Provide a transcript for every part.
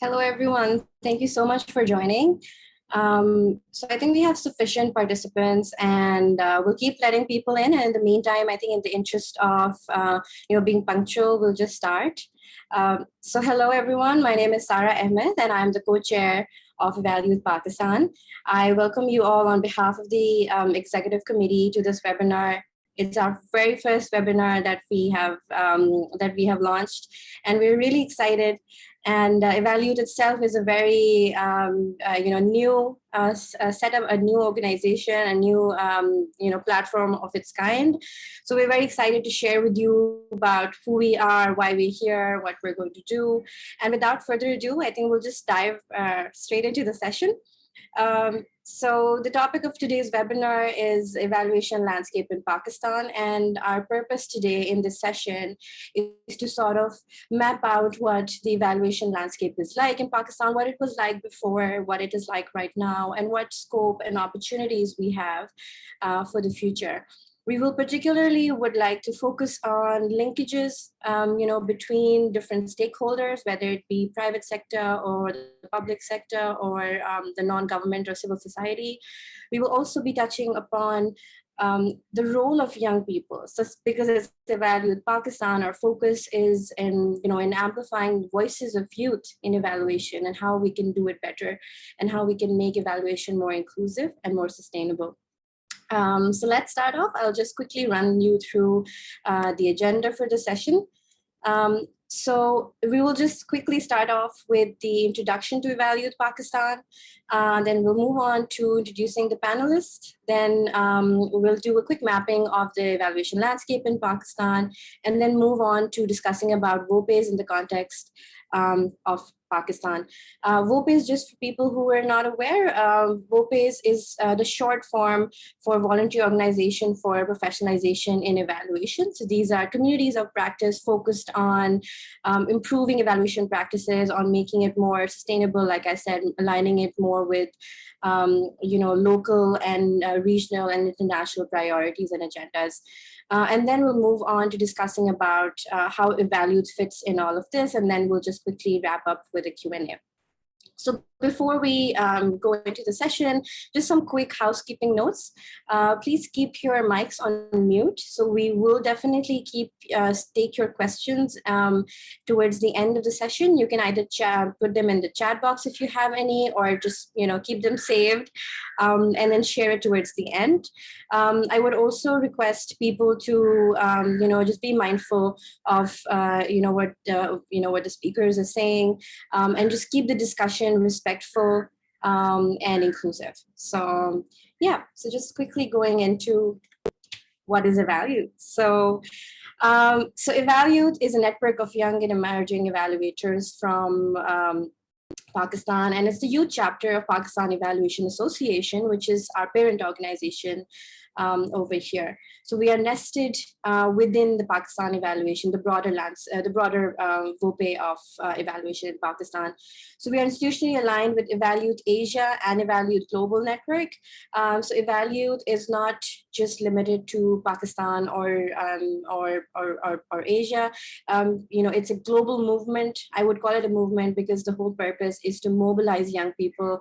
Hello, everyone. Thank you so much for joining. So I think we have sufficient participants, and we'll keep letting people in. And in the meantime, I think in the interest of being punctual, we'll just start. So hello, everyone. My name is Sarah Ahmed, and I'm the co-chair of EvalYouth Pakistan. I welcome you all on behalf of the executive committee to this webinar. It's our very first webinar that we have launched, and we're really excited. And EvalYouth itself is a very new setup, a new organization, a new platform of its kind. So we're very excited to share with you about who we are, why we're here, what we're going to do. And without further ado, I think we'll just dive straight into the session. So the topic of today's webinar is evaluation landscape in Pakistan, and our purpose today in this session is to sort of map out what the evaluation landscape is like in Pakistan, what it was like before, what it is like right now, and what scope and opportunities we have for the future. We will particularly would like to focus on linkages, between different stakeholders, whether it be private sector or the public sector or the non-government or civil society. We will also be touching upon the role of young people. So because it's EvalYouth Pakistan, our focus is in amplifying voices of youth in evaluation and how we can do it better and how we can make evaluation more inclusive and more sustainable. So let's start off. I'll just quickly run you through the agenda for the session. So we will just quickly start off with the introduction to EvalYouth Pakistan. Then we'll move on to introducing the panelists. Then we'll do a quick mapping of the evaluation landscape in Pakistan, and then move on to discussing about VOPEs in the context of Pakistan. VOPEs, just for people who are not aware, VOPEs is the short form for Voluntary Organization for Professionalization in Evaluation. So these are communities of practice focused on improving evaluation practices, on making it more sustainable, like I said, aligning it more with local and regional and international priorities and agendas. And then we'll move on to discussing about how EvalYouth fits in all of this, and then we'll just quickly wrap up with a Q&A. So before we go into the session, just some quick housekeeping notes. Please keep your mics on mute. So we will definitely take your questions towards the end of the session. You can either put them in the chat box if you have any, or just keep them saved and then share it towards the end. I would also request people to just be mindful of what the speakers are saying, and just keep the discussion respectful and inclusive. So so just quickly going into what is EvalYouth. So EvalYouth is a network of young and emerging evaluators from Pakistan, and it's the youth chapter of Pakistan Evaluation Association, which is our parent organization over here. So we are nested within the Pakistan evaluation, the broader VOPE of evaluation in Pakistan. So we are institutionally aligned with EvalYouth Asia and EvalYouth Global Network. So EvalYouth is not just limited to Pakistan or Asia. It's a global movement. I would call it a movement because the whole purpose is to mobilize young people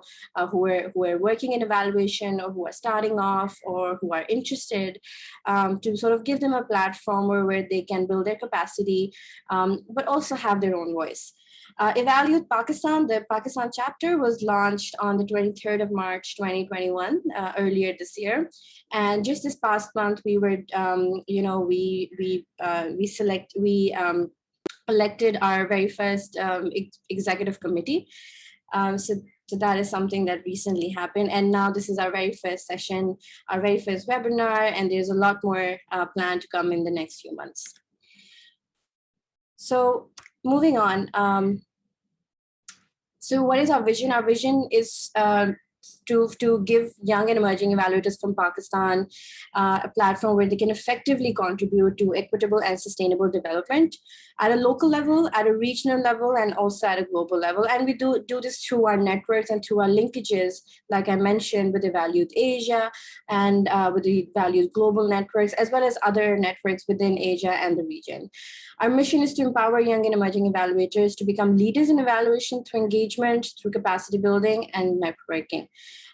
who are working in evaluation, or who are starting off, or who are interested, to sort of give them a platform where they can build their capacity, but also have their own voice. EvalYouth Pakistan, the Pakistan chapter, was launched on the 23rd of March 2021, earlier this year. And just this past month, we were, elected our very first executive committee. So that is something that recently happened. And now this is our very first session, our very first webinar, and there's a lot more planned to come in the next few months. So moving on. So what is our vision? Our vision is to give young and emerging evaluators from Pakistan a platform where they can effectively contribute to equitable and sustainable development. at a local level, at a regional level, and also at a global level. And we do this through our networks and through our linkages, like I mentioned, with the EvalYouth Asia and with the EvalYouth Global networks, as well as other networks within Asia and the region. Our mission is to empower young and emerging evaluators to become leaders in evaluation through engagement, through capacity building and networking.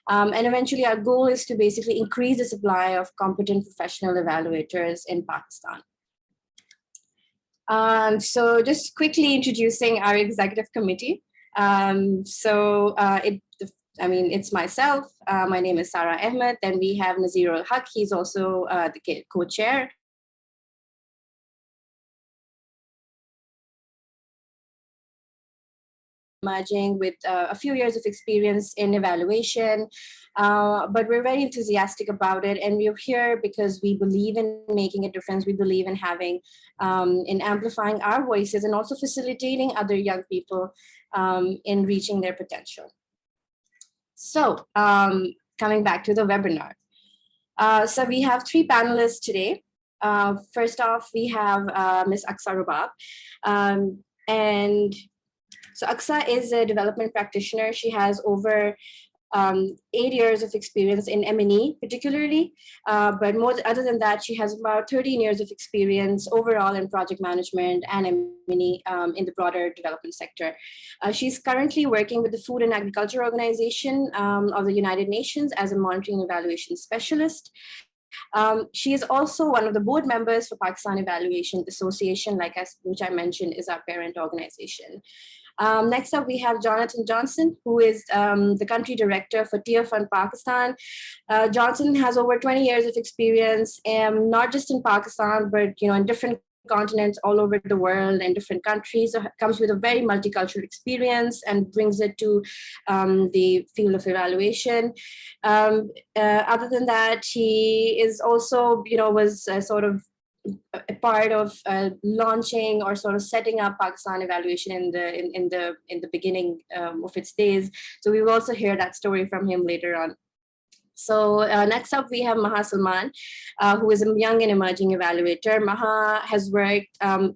And eventually our goal is to basically increase the supply of competent professional evaluators in Pakistan. So just quickly introducing our executive committee. It's myself, my name is Sarah Ahmed, then we have Nazir al-Haq, he's also the co-chair. Emerging with a few years of experience in evaluation, but we're very enthusiastic about it, and we're here because we believe in making a difference. We believe in having, in amplifying our voices and also facilitating other young people in reaching their potential. So coming back to the webinar. So we have 3 panelists today. First off, we have Ms. Aqsa Rubab, and so Aqsa is a development practitioner. She has over 8 years of experience in M&E particularly, but other than that, she has about 13 years of experience overall in project management and M&E in the broader development sector. She's currently working with the Food and Agriculture Organization of the United Nations as a monitoring and evaluation specialist. She is also one of the board members for Pakistan Evaluation Association, which I mentioned is our parent organization. Next up, we have Jonathan Johnson, who is the country director for Tearfund Pakistan. Johnson has over 20 years of experience, not just in Pakistan, but in different continents all over the world and different countries. So comes with a very multicultural experience and brings it to the field of evaluation. Other than that, he is also, was sort of a part of launching or sort of setting up Pakistan evaluation in the beginning of its days. So we will also hear that story from him later on. So next up, we have Maha Salman, who is a young and emerging evaluator. Maha has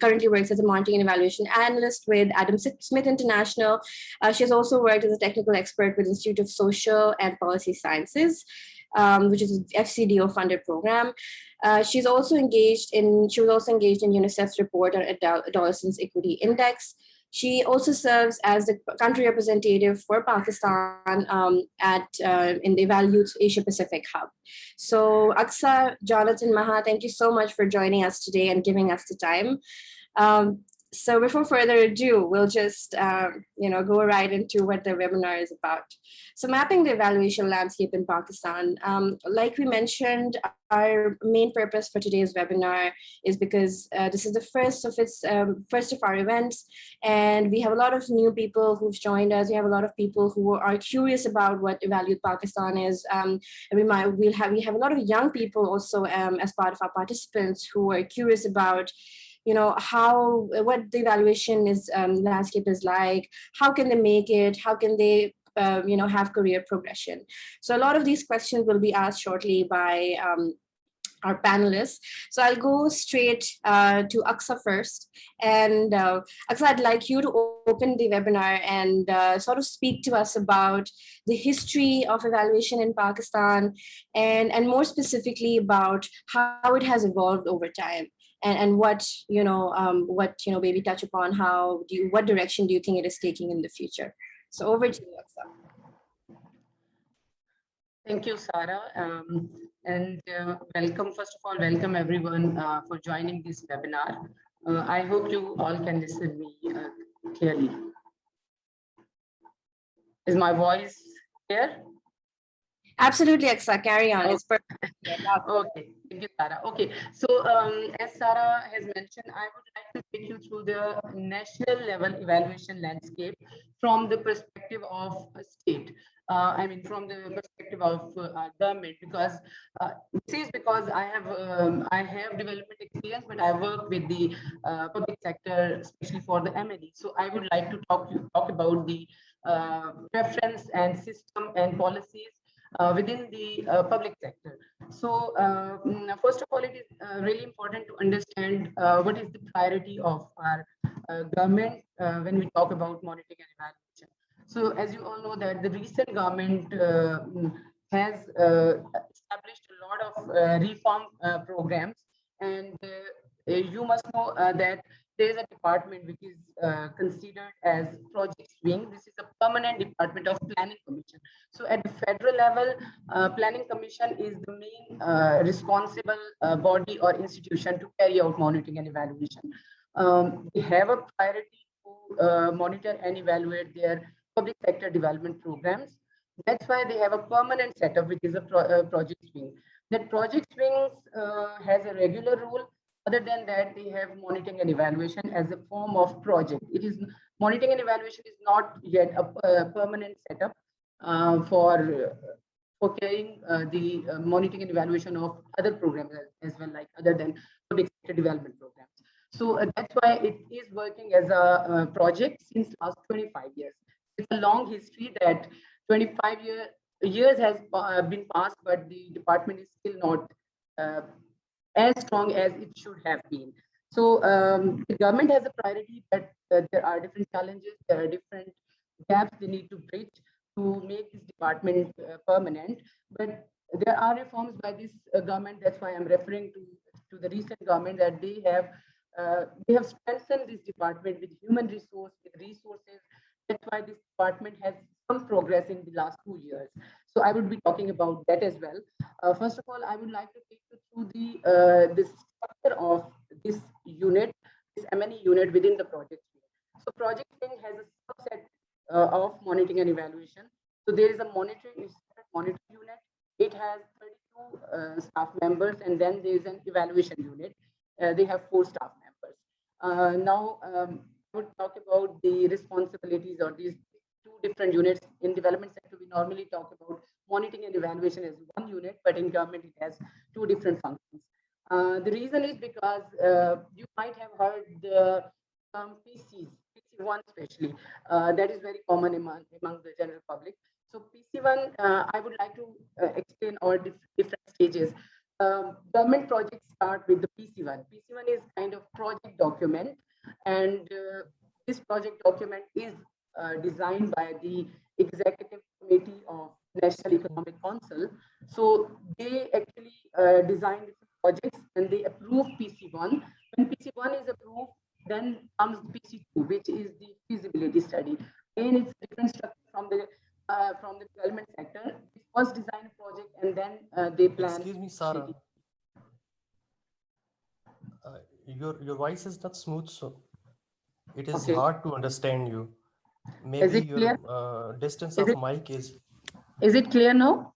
currently works as a monitoring and evaluation analyst with Adam Smith International. She has also worked as a technical expert with Institute of Social and Policy Sciences, which is an FCDO funded program. She was also engaged in UNICEF's report on Adolescence Equity Index. She also serves as the country representative for Pakistan in the EvalYouth Asia Pacific Hub. So Aqsa, Jonathan, Maha, thank you so much for joining us today and giving us the time. So before further ado, we'll just go right into what the webinar is about. So mapping the evaluation landscape in Pakistan. Like we mentioned, our main purpose for today's webinar is because this is the first of our events, and we have a lot of new people who've joined us. We have a lot of people who are curious about what EvalYouth Pakistan is. And we have a lot of young people also as part of our participants who are curious about what the evaluation landscape is like, how can they make it, how can they have career progression. So a lot of these questions will be asked shortly by our panelists. So I'll go straight to Aqsa first. And Aqsa, I'd like you to open the webinar and sort of speak to us about the history of evaluation in Pakistan, and more specifically about how it has evolved over time. And what maybe touch upon what direction do you think it is taking in the future? So over to you, Aqsa. Thank you, Sarah. And welcome, first of all, welcome everyone for joining this webinar. I hope you all can listen me clearly. Is my voice clear? Absolutely, Aqsa, carry on. Okay. It's perfect. Okay, thank you, Sarah. Okay, so as Sarah has mentioned, I would like to take you through the national level evaluation landscape from the perspective of a state. From the perspective of government, because this is because I have development experience, but I work with the public sector, especially for the M&E. So I would like to talk about the preference and system and policies within the public sector. So first of all, it is really important to understand what is the priority of our government when we talk about monitoring and evaluation. So as you all know that the recent government has established a lot of reform programs, and you must know that there is a department which is considered as project wing. This is a permanent department of planning commission. So at the federal level, planning commission is the main responsible body or institution to carry out monitoring and evaluation. They have a priority to monitor and evaluate their public sector development programs. That's why they have a permanent setup, which is a project wing. That project wings has a regular role. Other than that, they have monitoring and evaluation as a form of project. It is monitoring and evaluation is not yet a permanent setup for carrying the monitoring and evaluation of other programs as well, like other than public sector development programs. So that's why it is working as a project since last 25 years. It's a long history that 25 years has been passed, but the department is still not as strong as it should have been. So the government has a priority, but there are different challenges, there are different gaps they need to bridge to make this department permanent. But there are reforms by this government. That's why I'm referring to the recent government, that they have strengthened this department with human resource, with resources. That's why this department has some progress in the last 2 years. So I would be talking about that as well. First of all, I would like to take you through the structure of this unit, this M&E unit within the project wing. So project wing has a subset of monitoring and evaluation. So there is a monitoring unit. It has 32 staff members, and then there is an evaluation unit. They have 4 staff members. Now, I would talk about the responsibilities of these 2 different units. In development sector, we normally talk about monitoring and evaluation as one unit, but in government, it has 2 different functions. The reason is because you might have heard the term PCs, PC1 especially. That is very common among the general public. So PC1, I would like to explain all different stages. Government projects start with the PC1. PC1 is kind of project document, and this project document is designed by the executive committee of National Economic Council. So they actually design different projects and they approve PC1. When PC1 is approved, then comes PC2, which is the feasibility study. And it's a different structure from the development sector. It was design a project and then they plan. Excuse me, Sarah. Your voice is not smooth, so it is hard to understand you. Maybe your distance of mic is. Is it clear now?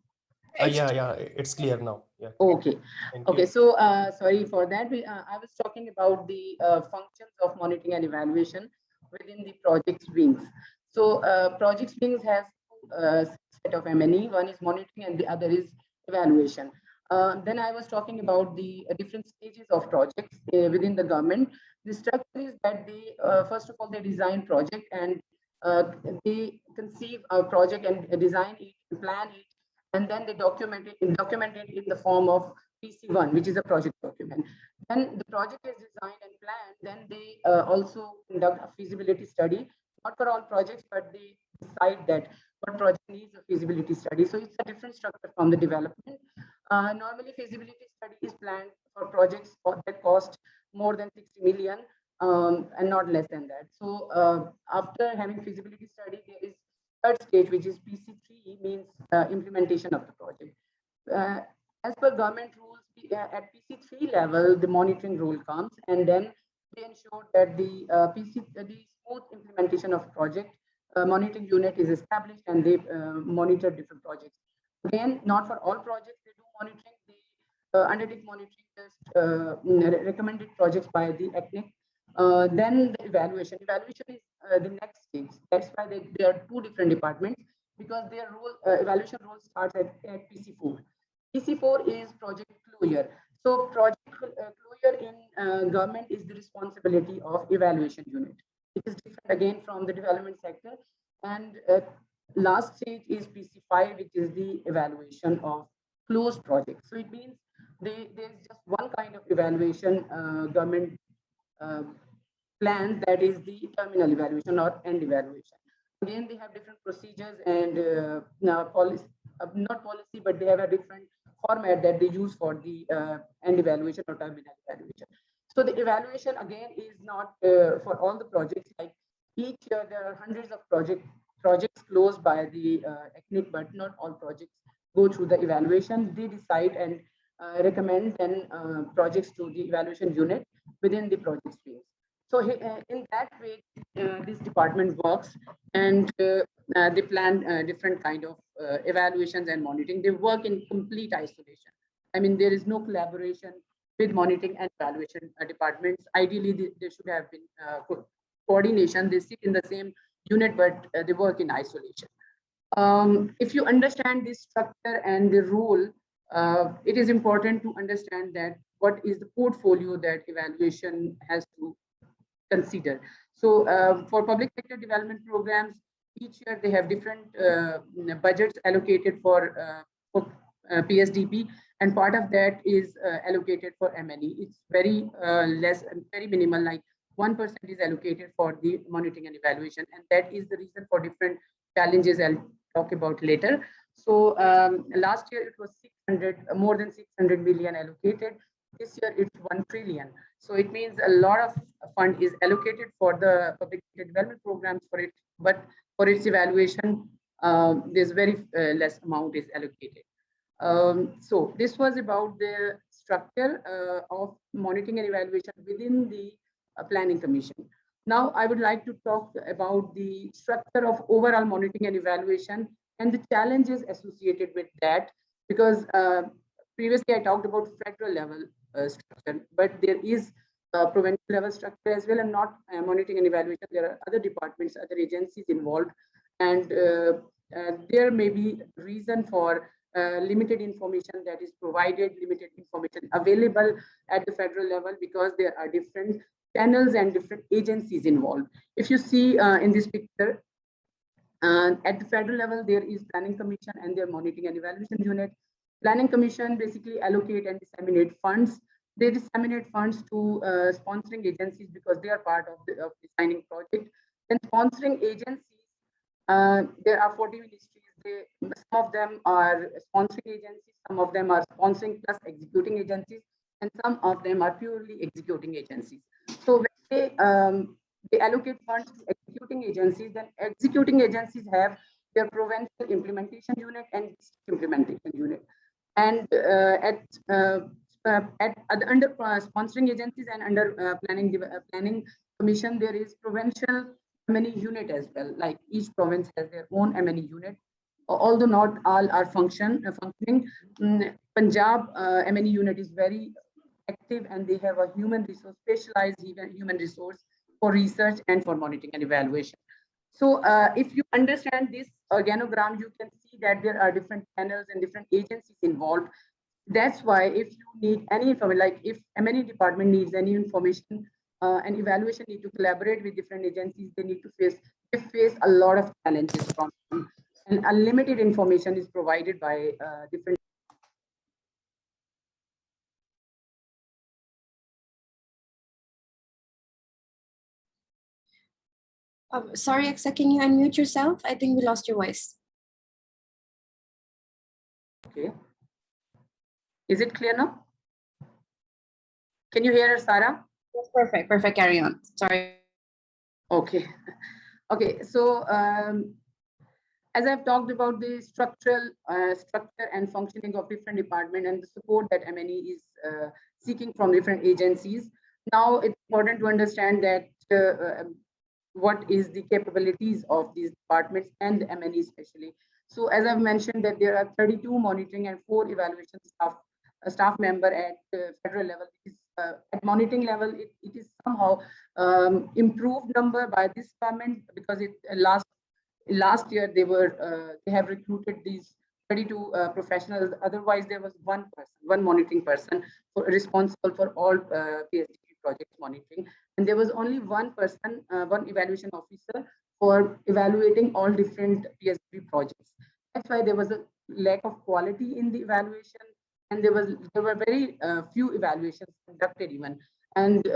Yeah, it's clear now. Yeah. Okay. Okay. So sorry for that. I was talking about the functions of monitoring and evaluation within the project wings. So project wings has 2 set of M&E. One is monitoring and the other is evaluation. Then I was talking about the different stages of projects within the government. The structure is that they, first of all, they design project and they conceive a project and design it, plan it, and then they document it in the form of PC1, which is a project document. Then the project is designed and planned. Then they also conduct a feasibility study, not for all projects, but they decide that what project needs a feasibility study. So it's a different structure from the development. Normally, feasibility study is planned for projects that cost more than 60 million and not less than that. So after having feasibility study, there is 3rd stage, which is PC3, means implementation of the project. As per government rules, at PC3 level, the monitoring role comes, and then they ensure that the smooth implementation of project. Monitoring unit is established, and they monitor different projects. Again, not for all projects they do monitoring. They undertake monitoring just recommended projects by the ECNIC. Then the evaluation. Evaluation is the next stage. That's why there are 2 different departments, because their role, evaluation role starts at PC4. PC4 is project closure. So project closure in government is the responsibility of evaluation unit. It is different again from the development sector. And last stage is PC5, which is the evaluation of closed projects. So it means there's just one kind of evaluation government plan, that is the terminal evaluation or end evaluation. Again, they have different procedures and policy, not policy, but they have a different format that they use for the end evaluation or terminal evaluation. So the evaluation again is not for all the projects. Like each year there are hundreds of projects closed by the ECNIC, but not all projects go through the evaluation. They decide and recommend then projects to the evaluation unit within the project space. So in that way, this department works, and they plan different kind of evaluations and monitoring. They work in complete isolation. I mean, there is no collaboration with monitoring and evaluation departments. Ideally, there should have been coordination. They sit in the same unit, but they work in isolation. If you understand this structure and the role, it is important to understand that what is the portfolio that evaluation has to consider. So for public sector development programs, each year they have different budgets allocated for PSDP, and part of that is allocated for M&E. It's very less, very minimal, like 1% is allocated for the monitoring and evaluation, and that is the reason for different challenges I'll talk about later. So last year it was more than 600 million allocated. This year it's 1 trillion. So it means a lot of fund is allocated for the public development programs for it, but for its evaluation, there's very less amount is allocated. So this was about the structure of monitoring and evaluation within the Planning Commission. Now I would like to talk about the structure of overall monitoring and evaluation and the challenges associated with that, because previously I talked about federal level structure, but there is provincial level structure as well, and not monitoring and evaluation. There are other departments, other agencies involved, and there may be reason for limited information that is provided, limited information available at the federal level, because there are different channels and different agencies involved. If you see in this picture, at the federal level, there is Planning Commission and their monitoring and evaluation unit. Planning Commission basically allocate and disseminate funds. They disseminate funds to sponsoring agencies because they are part of the designing project. Then sponsoring agencies, there are 40 ministries. Some of them are sponsoring agencies, some of them are sponsoring plus executing agencies, and some of them are purely executing agencies. So when they allocate funds to executing agencies, then executing agencies have their provincial implementation unit and district implementation unit. And under sponsoring agencies and under planning commission, there is provincial M&E unit as well. Like each province has their own M&E unit, although not all are functioning. Punjab M&E unit is very active, and they have a human resource, specialized human resource for research and for monitoring and evaluation. So if you understand this organogram, you can see that there are different channels and different agencies involved. That's why if you need any information, like if M&E department needs any information and evaluation need to collaborate with different agencies, they need to face a lot of challenges from them. And unlimited information is provided by different. Sorry, Aqsa, can you unmute yourself? I think we lost your voice. Okay. Is it clear now? Can you hear us, Sarah? Yes, perfect. Perfect. Carry on. Sorry. Okay. Okay. So as I've talked about the structure and functioning of different departments and the support that M&E is seeking from different agencies, now it's important to understand that what is the capabilities of these departments and M&E especially. So as I've mentioned that there are 32 monitoring and 4 evaluation staff member at federal level. At monitoring level, it is somehow improved number by this government, because it last year they have recruited these 32 professionals. Otherwise, there was one monitoring person responsible for all PSDP project monitoring, and there was only one person, one evaluation officer for evaluating all different PSDP projects. That's why there was a lack of quality in the evaluation, and there were very few evaluations conducted even. And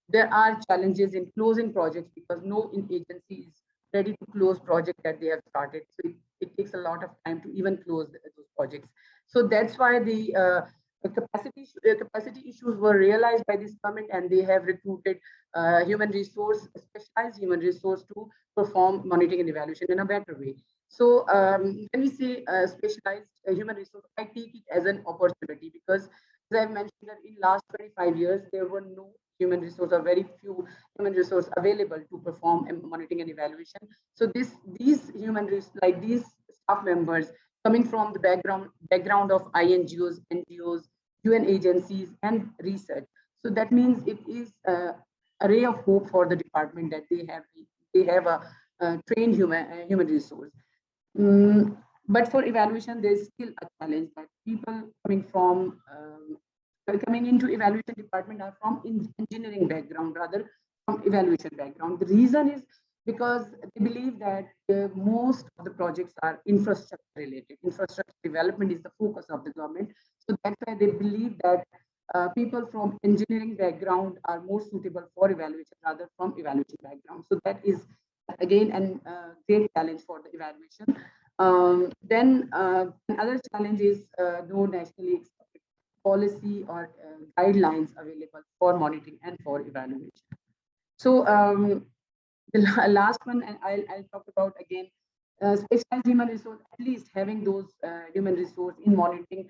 there are challenges in closing projects because no agency is ready to close projects that they have started. So it takes a lot of time to even close those projects. So that's why the capacity issues were realized by this government, and they have recruited specialized human resource to perform monitoring and evaluation in a better way. So when we say specialized human resource, I take it as an opportunity because, as I mentioned, that in last 25 years, there were no human resource or very few human resource available to perform monitoring and evaluation. So these these staff members coming from the background of INGOs, NGOs, UN agencies, and research. So that means it is a ray of hope for the department that they have a trained human resource. But for evaluation, there's still a challenge that people coming into evaluation department are from engineering background rather from evaluation background. The reason is because they believe that most of the projects are infrastructure related. Infrastructure development is the focus of the government. So that's why they believe that people from engineering background are more suitable for evaluation rather from evaluation background. So that is again a great challenge for the evaluation. Then another challenge is no nationally accepted policy or guidelines available for monitoring and for evaluation. So the last one, and I'll talk about again, specialized human resource. At least having those human resource in monitoring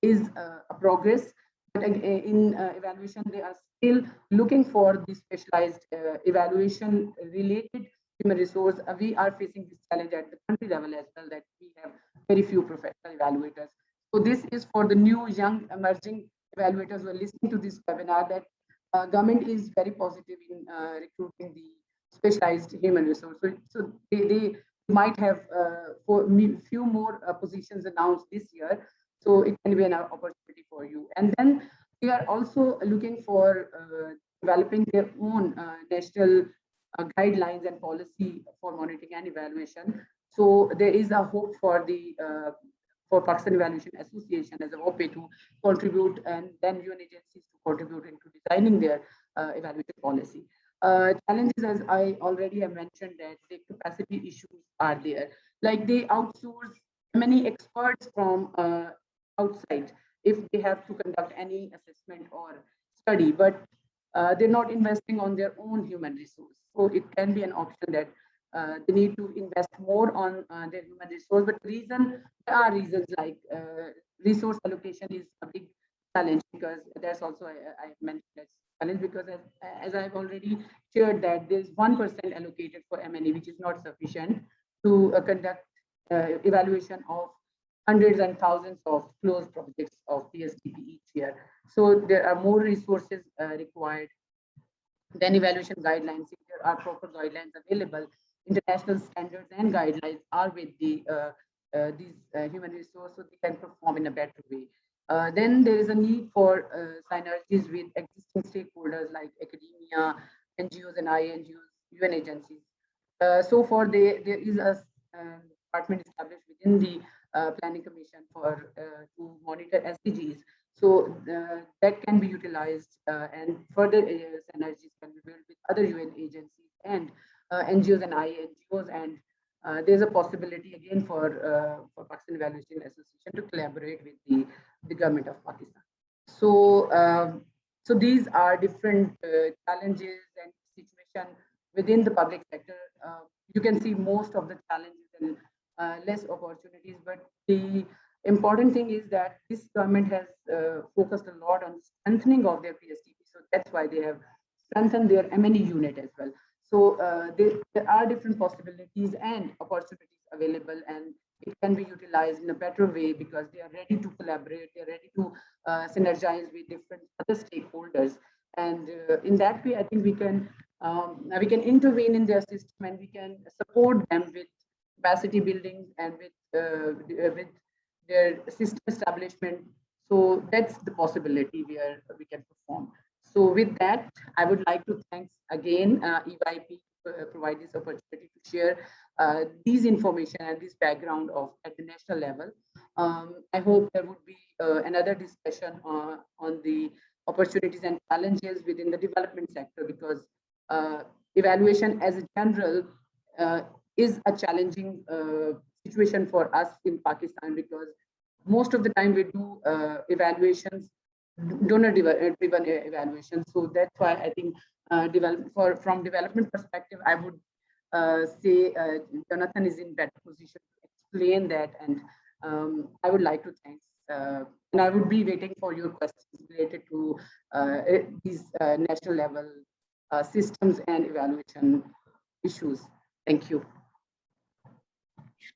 is a progress. But in evaluation, they are still looking for the specialized evaluation related human resource. We are facing this challenge at the country level as well, that we have very few professional evaluators. So this is for the new young emerging evaluators who are listening to this webinar, that government is very positive in recruiting the specialized human resource. So they might have for few more positions announced this year. So it can be an opportunity for you. And then we are also looking for developing their own national guidelines and policy for monitoring and evaluation. So there is a hope for the for Pakistan Evaluation Association as a VOPE to contribute, and then UN agencies to contribute into designing their evaluation policy. Challenges, as I already have mentioned, that the capacity issues are there. Like they outsource many experts from outside if they have to conduct any assessment or study, but they're not investing on their own human resource. So it can be an option that they need to invest more on their human resource. But there are reasons like resource allocation is a big challenge, because there's also I mentioned that challenge because as I've already shared that there's 1% allocated for M&E, which is not sufficient to conduct evaluation of hundreds and thousands of closed projects of PSDP each year. So there are more resources required. Then evaluation guidelines, if there are proper guidelines available, international standards and guidelines are with these human resources, so they can perform in a better way. Then there is a need for synergies with existing stakeholders like academia, NGOs and INGOs, UN agencies. So far, there is a department established within the Planning Commission for to monitor SDGs. So that can be utilized, and further synergies can be built with other UN agencies and NGOs and INGOs, and there's a possibility again for Pakistan Evaluation Association to collaborate with the government of Pakistan. So so these are different challenges and situation within the public sector. You can see most of the challenges and less opportunities, but the important thing is that this government has focused a lot on strengthening of their PSDP. So that's why they have strengthened their M&E unit as well. So there are different possibilities and opportunities available, and it can be utilized in a better way because they are ready to collaborate, they're ready to synergize with different other stakeholders. And in that way, I think we can intervene in their system, and we can support them with capacity building and with their system establishment. So that's the possibility where we can perform. So with that, I would like to thank again EYP provide this opportunity to share these information and this background of at the national level. I hope there would be another discussion on the opportunities and challenges within the development sector, because evaluation as a general is a challenging situation for us in Pakistan, because most of the time we do evaluations, donor-driven evaluations. So that's why I think from development perspective, I would say Jonathan is in better position to explain that, and I would like to thank, and I would be waiting for your questions related to these national level systems and evaluation issues. Thank you.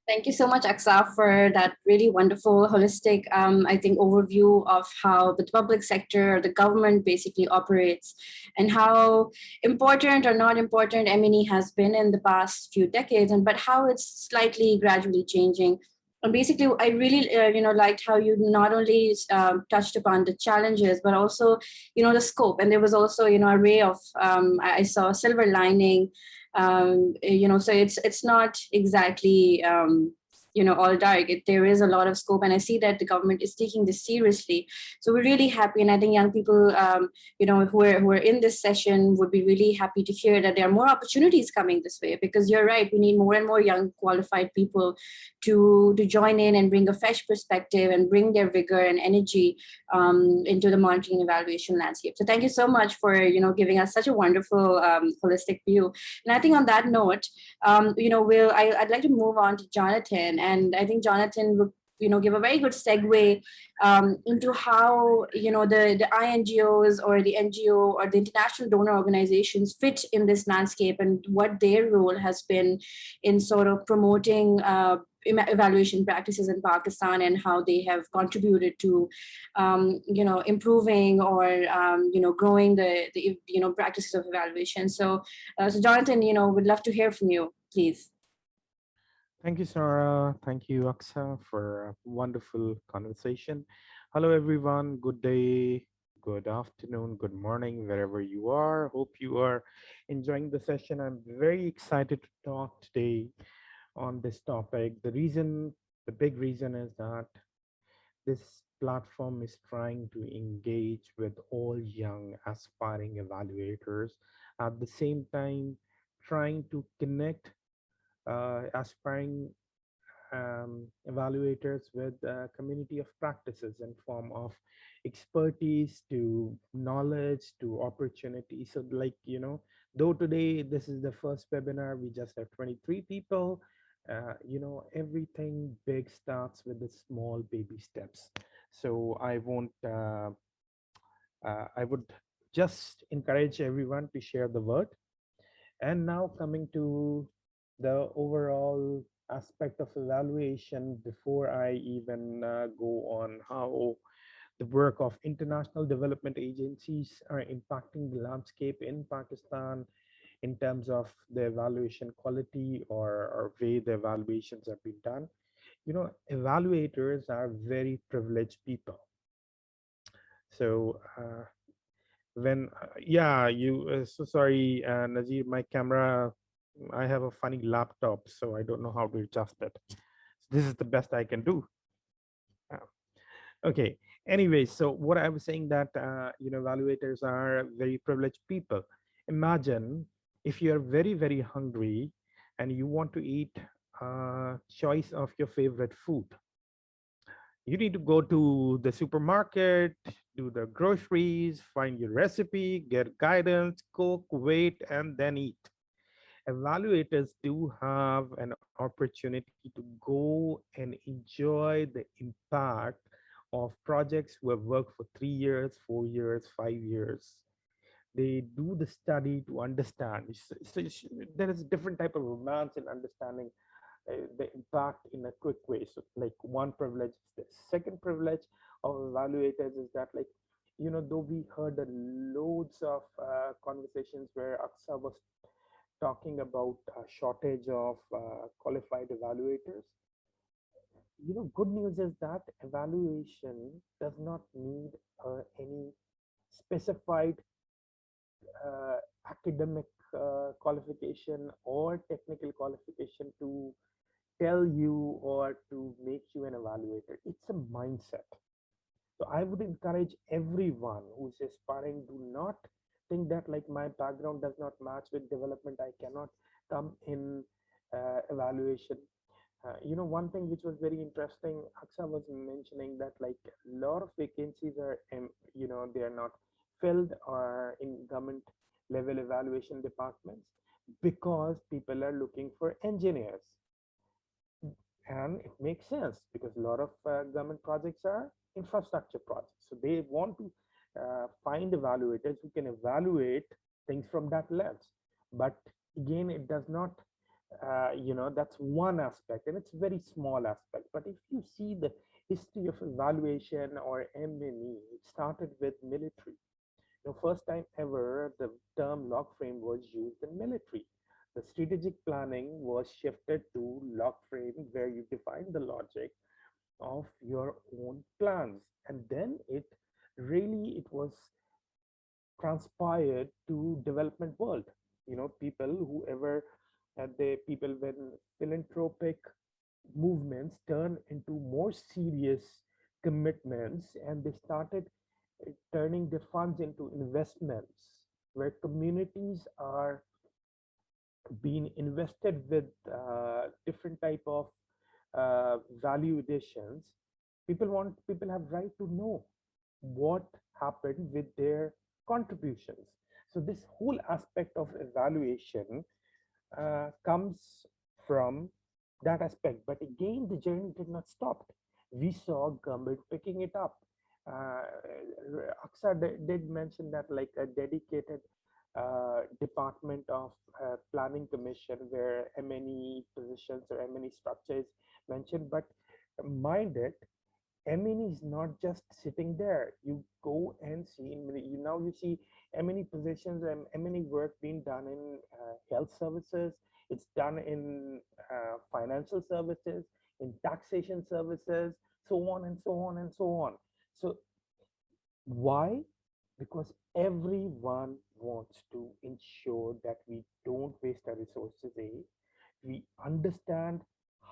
Thank you so much, Aqsa, for that really wonderful, holistic, I think, overview of how the public sector, the government basically operates, and how important or not important M&E has been in the past few decades, but how it's slightly gradually changing. And basically, I really, liked how you not only touched upon the challenges, but also, the scope. And there was also, a ray of, I saw a silver lining. So it's not exactly all dark. There is a lot of scope, and I see that the government is taking this seriously. So we're really happy, and I think young people who are in this session would be really happy to hear that there are more opportunities coming this way, because you're right, we need more and more young qualified people to join in and bring a fresh perspective and bring their vigor and energy into the monitoring and evaluation landscape. So thank you so much for giving us such a wonderful holistic view. And I think on that note, I'd like to move on to Jonathan, and I think Jonathan would give a very good segue into how the INGOs or the NGO or the international donor organizations fit in this landscape, and what their role has been in sort of promoting evaluation practices in Pakistan, and how they have contributed to improving or growing the practices of evaluation. So Jonathan, would love to hear from you, please. Thank you, Sarah. Thank you, Aqsa, for a wonderful conversation. Hello, everyone. Good day, good afternoon, good morning, wherever you are. Hope you are enjoying the session. I'm very excited to talk today on this topic. The big reason is that this platform is trying to engage with all young aspiring evaluators, at the same time trying to connect aspiring evaluators with a community of practices in form of expertise to knowledge to opportunity. So though today this is the first webinar, we just have 23 people. Everything big starts with the small baby steps. So I would just encourage everyone to share the word. And now coming to the overall aspect of evaluation, before I even go on how the work of international development agencies are impacting the landscape in Pakistan in terms of the evaluation quality or way the evaluations have been done. Evaluators are very privileged people. So so sorry, Nazir, my camera, I have a funny laptop, so I don't know how to adjust it. This is the best I can do. Okay. Anyway, so what I was saying that evaluators are very privileged people. Imagine if you're very, very hungry and you want to eat a choice of your favorite food. You need to go to the supermarket, do the groceries, find your recipe, get guidance, cook, wait, and then eat. Evaluators do have an opportunity to go and enjoy the impact of projects who have worked for 3 years, 4 years, 5 years. They do the study to understand. So there is a different type of romance in understanding the impact in a quick way. So like one privilege is this. Second privilege of evaluators is that though we heard loads of conversations where Aqsa was talking about a shortage of qualified evaluators, good news is that evaluation does not need any specified academic qualification or technical qualification to tell you or to make you an evaluator. It's a mindset. So I would encourage everyone who's aspiring, do not think that like my background does not match with development, I cannot come in evaluation. One thing which was very interesting, Aqsa was mentioning that like a lot of vacancies are, they are not filled or in government level evaluation departments because people are looking for engineers. And it makes sense because a lot of government projects are infrastructure projects. So they want to find evaluators who can evaluate things from that lens. But again, it does not, that's one aspect and it's a very small aspect. But if you see the history of evaluation or M&E, it started with military. First time ever the term log frame was used in military. The strategic planning was shifted to log frame, where you define the logic of your own plans, and then it was transpired to development world. People whoever the people when philanthropic movements turn into more serious commitments, and they started turning the funds into investments where communities are being invested with different type of value additions. People have right to know what happened with their contributions. So this whole aspect of evaluation comes from that aspect. But again, the journey did not stop. We saw government picking it up. Aqsa did mention that like a dedicated department of planning commission where M&E positions or M&E structure is mentioned. But mind it, M&E is not just sitting there. You go and see, now you see M&E positions and M&E work being done in health services. It's done in financial services, in taxation services, so on and so on and so on. So why? Because everyone wants to ensure that we don't waste our resources. We understand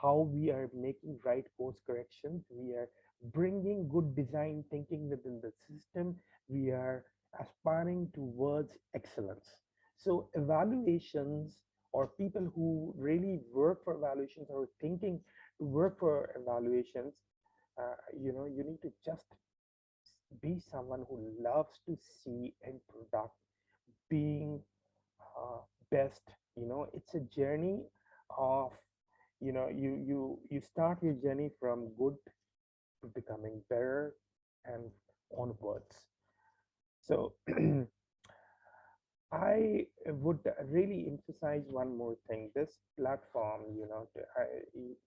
how we are making right course corrections. We are bringing good design thinking within the system. We are aspiring towards excellence. So evaluations, or people who really work for evaluations or thinking to work for evaluations, you need to just be someone who loves to see end product being best. It's a journey of, you start your journey from good to becoming better and onwards. So I would really emphasize one more thing. This platform,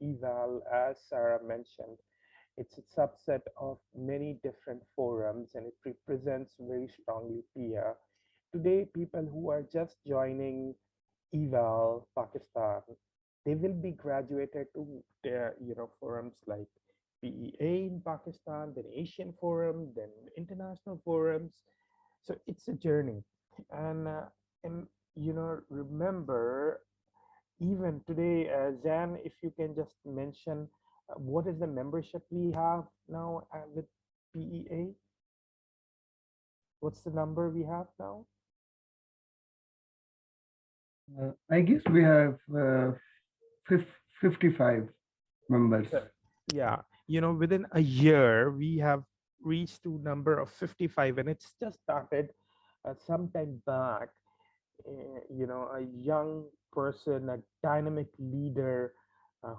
eval, as Sarah mentioned, it's a subset of many different forums, and it represents very strongly peer. Today, people who are just joining Eval Pakistan, they will be graduated to their, forums like PEA in Pakistan, then Asian Forum, then international forums. So it's a journey. And remember, even today, Zan, if you can just mention what is the membership we have now with PEA? What's the number we have now? I guess we have 55 members. Yeah, within a year, we have reached to number of 55, and it's just started some time back. A young person, a dynamic leader,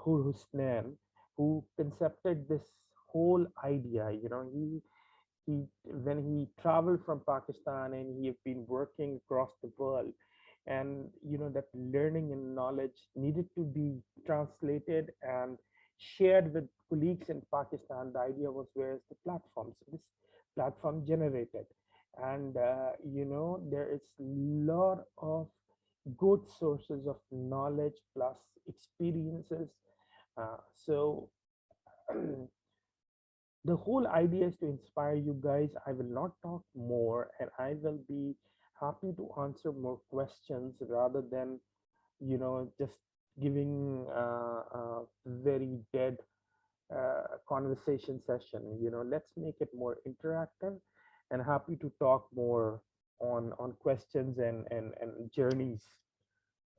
Husnan, who concepted this whole idea. He when he traveled from Pakistan, and he have been working across the world, and that learning and knowledge needed to be translated and shared with colleagues in Pakistan. The idea was, where is the platform? So this platform generated, and there is a lot of good sources of knowledge plus experiences. So the whole idea is to inspire you guys. I will not talk more, and I will be happy to answer more questions rather than just giving very dead conversation session. Let's make it more interactive, and happy to talk more on questions and journeys.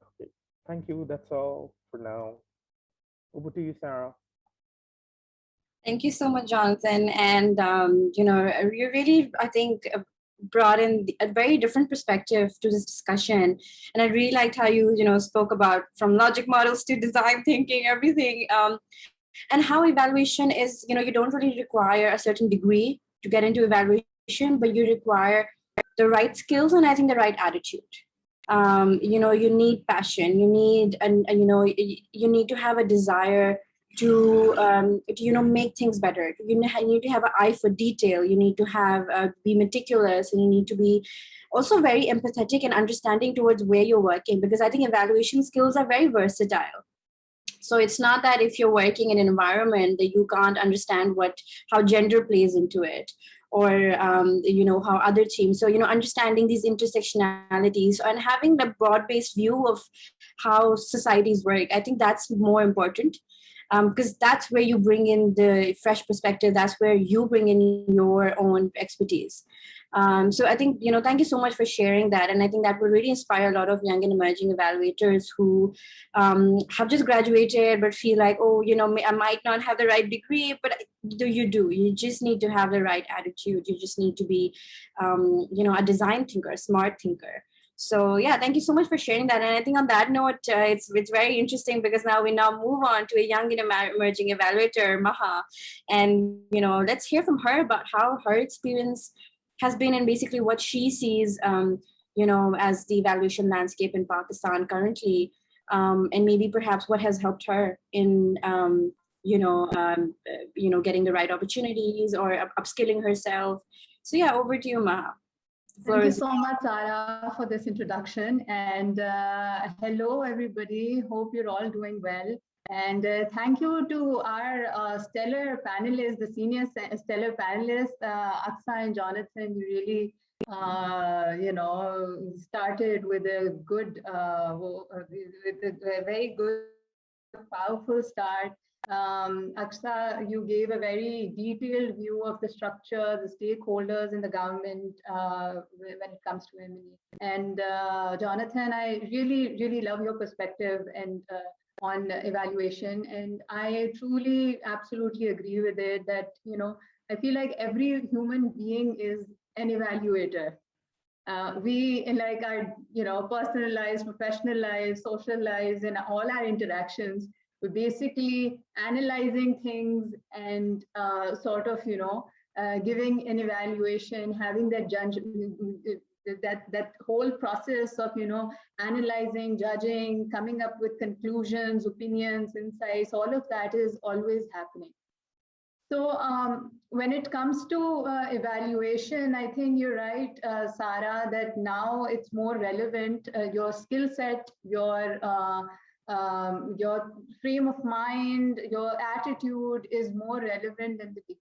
Okay. Thank you. That's all for now. Over to you, Sarah. Thank you so much, Jonathan. And, you really, I think, brought in a very different perspective to this discussion. And I really liked how you, spoke about from logic models to design thinking, everything. And how evaluation is, you don't really require a certain degree to get into evaluation, but you require the right skills and I think the right attitude. You need passion, you need, you need to have a desire to make things better. You need to have an eye for detail. You need to have be meticulous, and you need to be also very empathetic and understanding towards where you're working, because I think evaluation skills are very versatile. So it's not that if you're working in an environment that you can't understand how gender plays into it, or how other teams. So understanding these intersectionalities and having the broad-based view of how societies work, I think that's more important, because that's where you bring in the fresh perspective. That's where you bring in your own expertise. So I think, thank you so much for sharing that. And I think that will really inspire a lot of young and emerging evaluators who have just graduated but feel like, I might not have the right degree, but you just need to have the right attitude. You just need to be, a design thinker, a smart thinker. So yeah, thank you so much for sharing that. And I think on that note, it's very interesting, because now we move on to a young and emerging evaluator, Maha. And, let's hear from her about how her experience has been and basically what she sees, as the evaluation landscape in Pakistan currently, and maybe perhaps what has helped her in, getting the right opportunities or upskilling herself. So yeah, over to you, Maha. Thank you so much, Sarah, for this introduction. And hello, everybody. Hope you're all doing well. And thank you to our stellar panelists, the senior stellar panelists, Aqsa and Jonathan. You really, started with a good, with a very good, powerful start. Aqsa, you gave a very detailed view of the structure, the stakeholders in the government when it comes to M&E. And Jonathan, I really, really love your perspective and on evaluation. And I truly, absolutely agree with it that, I feel like every human being is an evaluator. We, in like our, personal lives, professional lives, social lives, and all our interactions, we're basically analyzing things and sort of, giving an evaluation, having that that whole process of, analyzing, judging, coming up with conclusions, opinions, insights, all of that is always happening. So when it comes to evaluation, I think you're right, Sarah, that now it's more relevant. Your skill set, your frame of mind, your attitude is more relevant than the degree.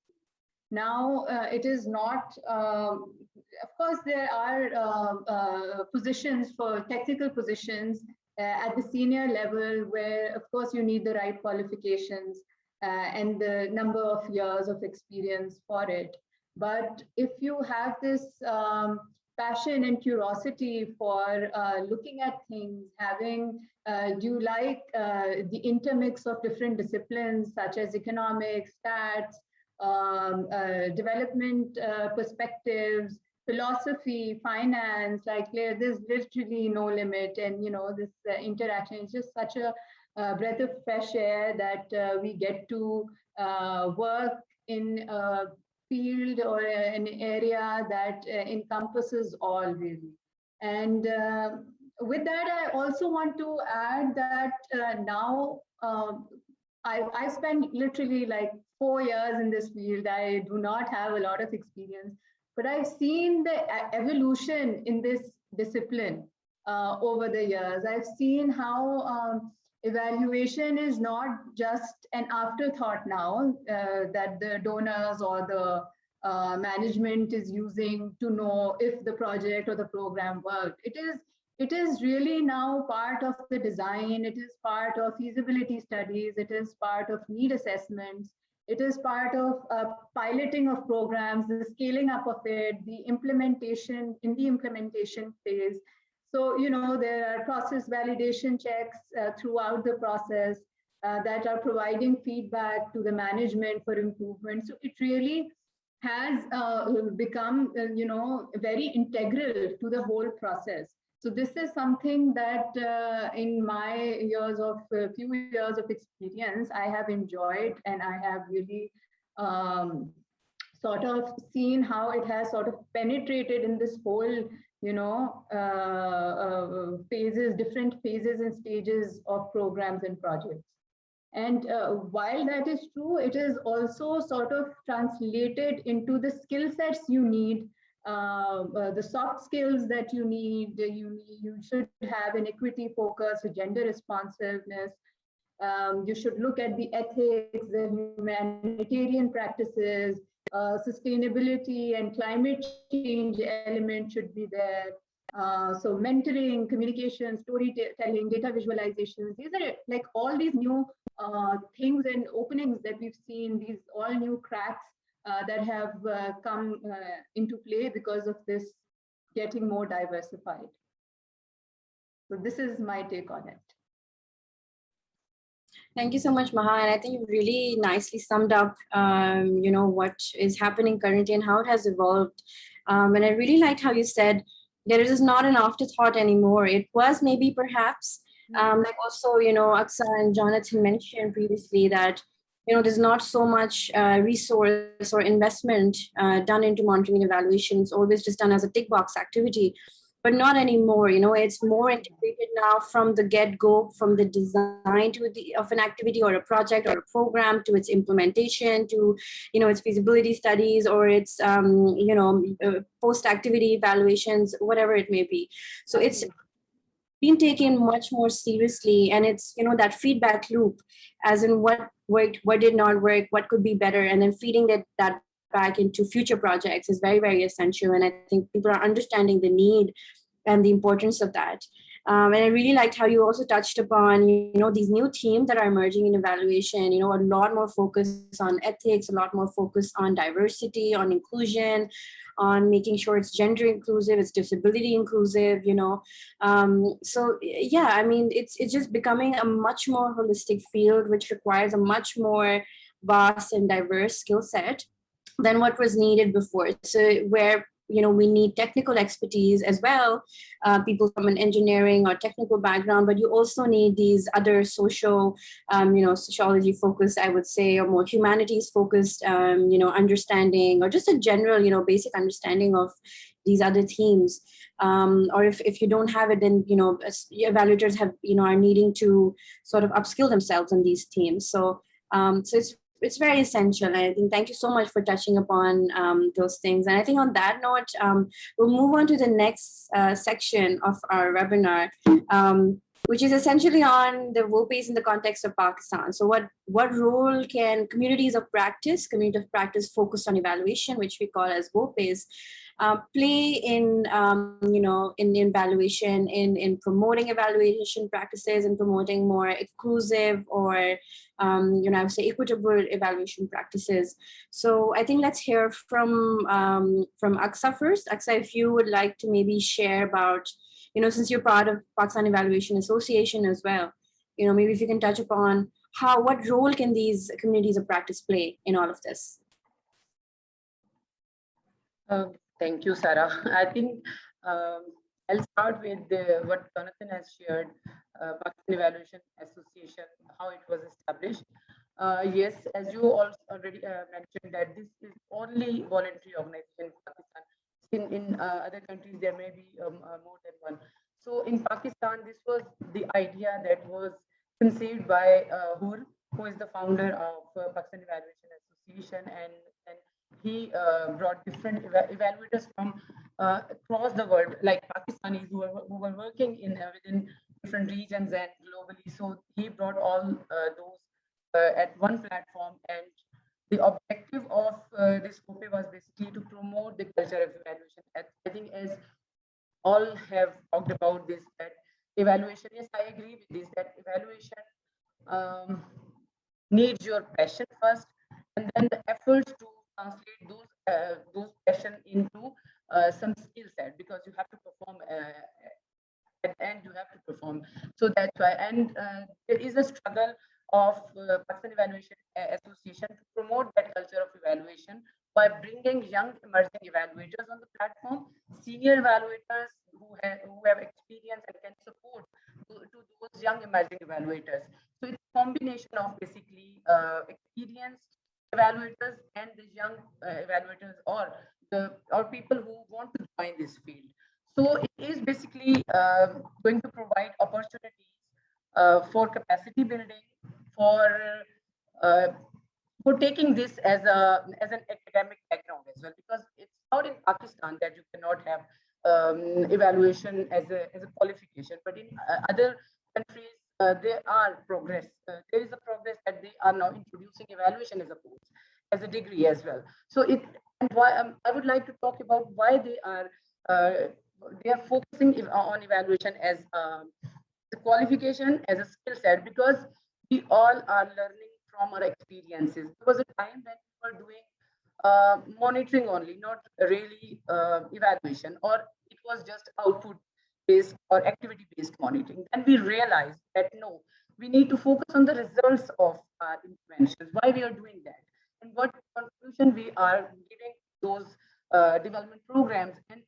Now, it is not, of course, there are positions for technical positions at the senior level where, of course, you need the right qualifications and the number of years of experience for it. But if you have this passion and curiosity for looking at things, having, do you like the intermix of different disciplines such as economics, stats, development perspectives, philosophy, finance, like there's literally no limit. And, this interaction is just such a breath of fresh air that we get to work in a field or an area that encompasses all really. And with that, I also want to add that now I spent literally like 4 years in this field. I do not have a lot of experience, but I've seen the evolution in this discipline over the years. I've seen how evaluation is not just an afterthought now that the donors or the management is using to know if the project or the program worked. It is really now part of the design. It is part of feasibility studies. It is part of need assessments. It is part of piloting of programs, the scaling up of it, the implementation, in the implementation phase. So, you know, there are process validation checks throughout the process that are providing feedback to the management for improvement. So it really has become, you know, very integral to the whole process. So this is something that in my years of few years of experience, I have enjoyed, and I have really sort of seen how it has sort of penetrated in this whole, you know, phases, different phases and stages of programs and projects. And while that is true, it is also sort of translated into the skill sets you need, the soft skills that you need. You should have an equity focus, a gender responsiveness. You should look at the ethics, the humanitarian practices, sustainability and climate change element should be there. So mentoring, communication, storytelling, data visualization, these are like all these new things and openings that we've seen, these all new cracks that have come into play because of this getting more diversified. So this is my take on it. Thank you so much, Maha. And I think you really nicely summed up, you know, what is happening currently and how it has evolved. And I really liked how you said there is not an afterthought anymore. It was maybe perhaps, like also, you know, Aqsa and Jonathan mentioned previously that, you know, there's not so much resource or investment done into monitoring and evaluation. It's always just done as a tick box activity. But not anymore, you know, it's more integrated now from the get-go, from the design of an activity or a project or a program to its implementation, to, you know, its feasibility studies or its, you know, post-activity evaluations, whatever it may be. So it's been taken much more seriously, and it's, you know, that feedback loop, as in what worked, what did not work, what could be better, and then feeding that back into future projects is very, very essential. And I think people are understanding the need and the importance of that. And I really liked how you also touched upon, you know, these new themes that are emerging in evaluation, you know, a lot more focus on ethics, a lot more focus on diversity, on inclusion, on making sure it's gender inclusive, it's disability inclusive, you know. So yeah, I mean, it's just becoming a much more holistic field, which requires a much more vast and diverse skill set than what was needed before. So where, you know, we need technical expertise as well, people from an engineering or technical background, but you also need these other social, you know, sociology focused, I would say, or more humanities focused, you know, understanding, or just a general, you know, basic understanding of these other themes. Or if you don't have it, then, you know, evaluators have, you know, are needing to sort of upskill themselves on these themes. So, so it's very essential. And I think thank you so much for touching upon those things. And I think on that note, we'll move on to the next section of our webinar, which is essentially on the VOPEs in the context of Pakistan. So what role can communities of practice focused on evaluation, which we call as VOPEs, play in, you know, in evaluation, in promoting evaluation practices and promoting more inclusive or, you know, I would say equitable evaluation practices. So I think let's hear from Aqsa first. Aqsa, if you would like to maybe share about, you know, since you're part of Pakistan Evaluation Association as well, you know, maybe if you can touch upon what role can these communities of practice play in all of this? Thank you, Sarah. I think I'll start with what Jonathan has shared, Pakistan Evaluation Association, how it was established. Yes, as you also already mentioned, that this is only voluntary organization in Pakistan. In other countries, there may be more than one. So in Pakistan, this was the idea that was conceived by Hur, who is the founder of Pakistan Evaluation Association, and he brought different evaluators from across the world, like Pakistanis who were working in within different regions and globally. So he brought all those at one platform, and the objective of this VOPE was basically to promote the culture of evaluation. I think as all have talked about this, that evaluation, yes, I agree with this, that evaluation needs your passion first, and then the efforts to translate those passion into some skill set, because you have to perform at the end, you have to perform. So that's why, and there is a struggle of Pakistan Evaluation Association to promote that culture of evaluation by bringing young emerging evaluators on the platform, senior evaluators who have experience and can support to those young emerging evaluators. So it's a combination of basically experienced evaluators and the young evaluators, or people who want to join this field. So it is basically going to provide opportunities for capacity building, for uh, taking this as an academic background as well, because it's not in Pakistan that you cannot have evaluation as a qualification, but in other countries there are progress. There is a progress that they are now introducing evaluation as a course, as a degree as well. So it, and why I would like to talk about why they are focusing on evaluation as the qualification as a skill set, because we all are learning from our experiences. There was a time when we were doing monitoring only, not really evaluation, or it was just output based or activity based monitoring. Then we realized that no, we need to focus on the results of our interventions, why we are doing that, and what contribution we are giving those development programs and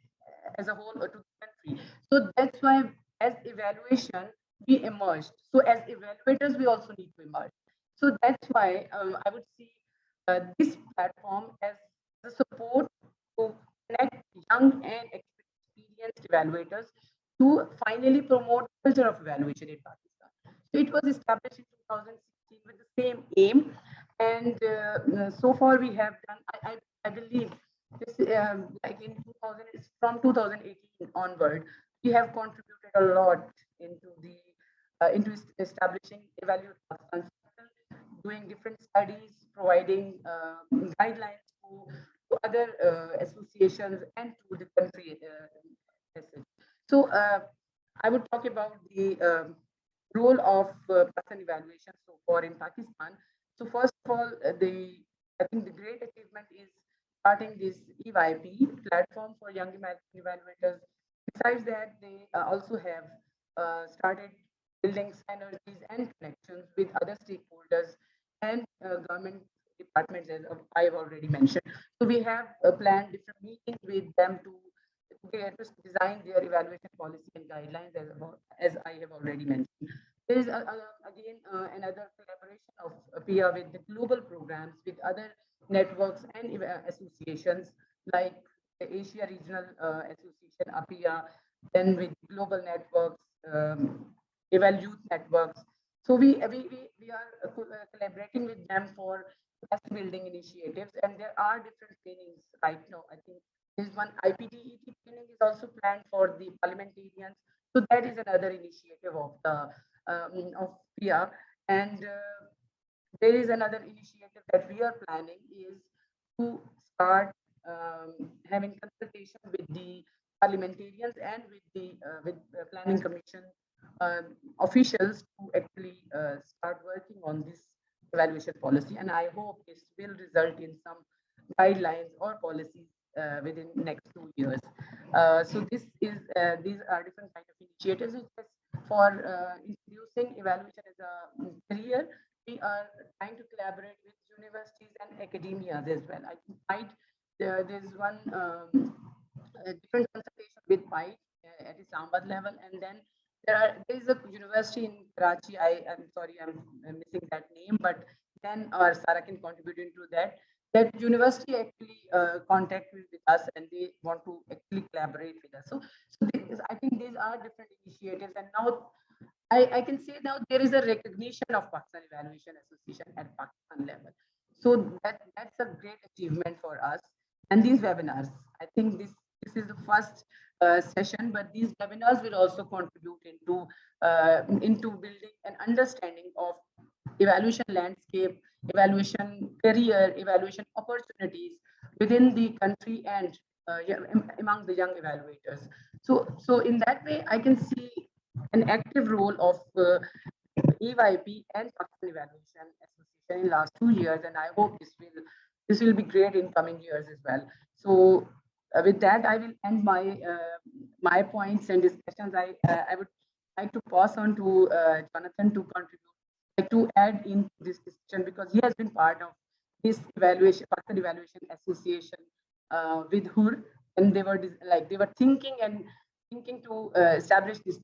as a whole to the country. So that's why as evaluation we emerged. So as evaluators we also need to emerge. So that's why I would see this platform as the support to connect young and experienced evaluators to finally promote culture of evaluation in Pakistan. So it was established in 2016 with the same aim, and so far we have done. I believe this like in 2000, from 2018 onward, we have contributed a lot into establishing EvalYouth Pakistan, doing different studies, providing guidelines to other associations and to the country. So I would talk about the role of Pakistan evaluation so far in Pakistan. So first of all, I think the great achievement is starting this EYP platform for young evaluators. Besides that, they also have started building synergies and connections with other stakeholders and government departments, as I've already mentioned. So we have planned different meetings with them to design their evaluation policy and guidelines, as I have already mentioned. There is again another collaboration of PIA with the global programs with other networks and associations like the Asia Regional Association, APIA, then with global networks, EvalYouth networks. So we are collaborating with them for capacity building initiatives, and there are different trainings right now. I think there's one IPDET training is also planned for the parliamentarians. So that is another initiative of the of PIA, and there is another initiative that we are planning is to start having consultation with the parliamentarians and with the planning commission officials to actually start working on this evaluation policy, and I hope this will result in some guidelines or policies within next 2 years. So these are different kind of initiatives. For introducing evaluation as a career, we are trying to collaborate with universities and academia as well. I think there's one different consultation with PITE at Islamabad level, and then there is a university in Karachi. I'm sorry, I'm missing that name, but then our Sarah can contribute into that. That university actually contacted with us, and they want to actually collaborate with us. So I think these are different initiatives, and now I can say now there is a recognition of Pakistan Evaluation Association at Pakistan level. So that's a great achievement for us. And these webinars, I think this is the first session, but these webinars will also contribute into building an understanding of evaluation landscape, evaluation career, evaluation opportunities within the country and among the young evaluators. So in that way, I can see an active role of EYP and Pakistan Evaluation Association in last 2 years, and I hope this will be great in coming years as well. So with that, I will end my points and discussions. I would like to pass on to Jonathan to contribute, like to add in this discussion, because he has been part of this evaluation, Pakistan Evaluation Association with HUR, and they were thinking to establish this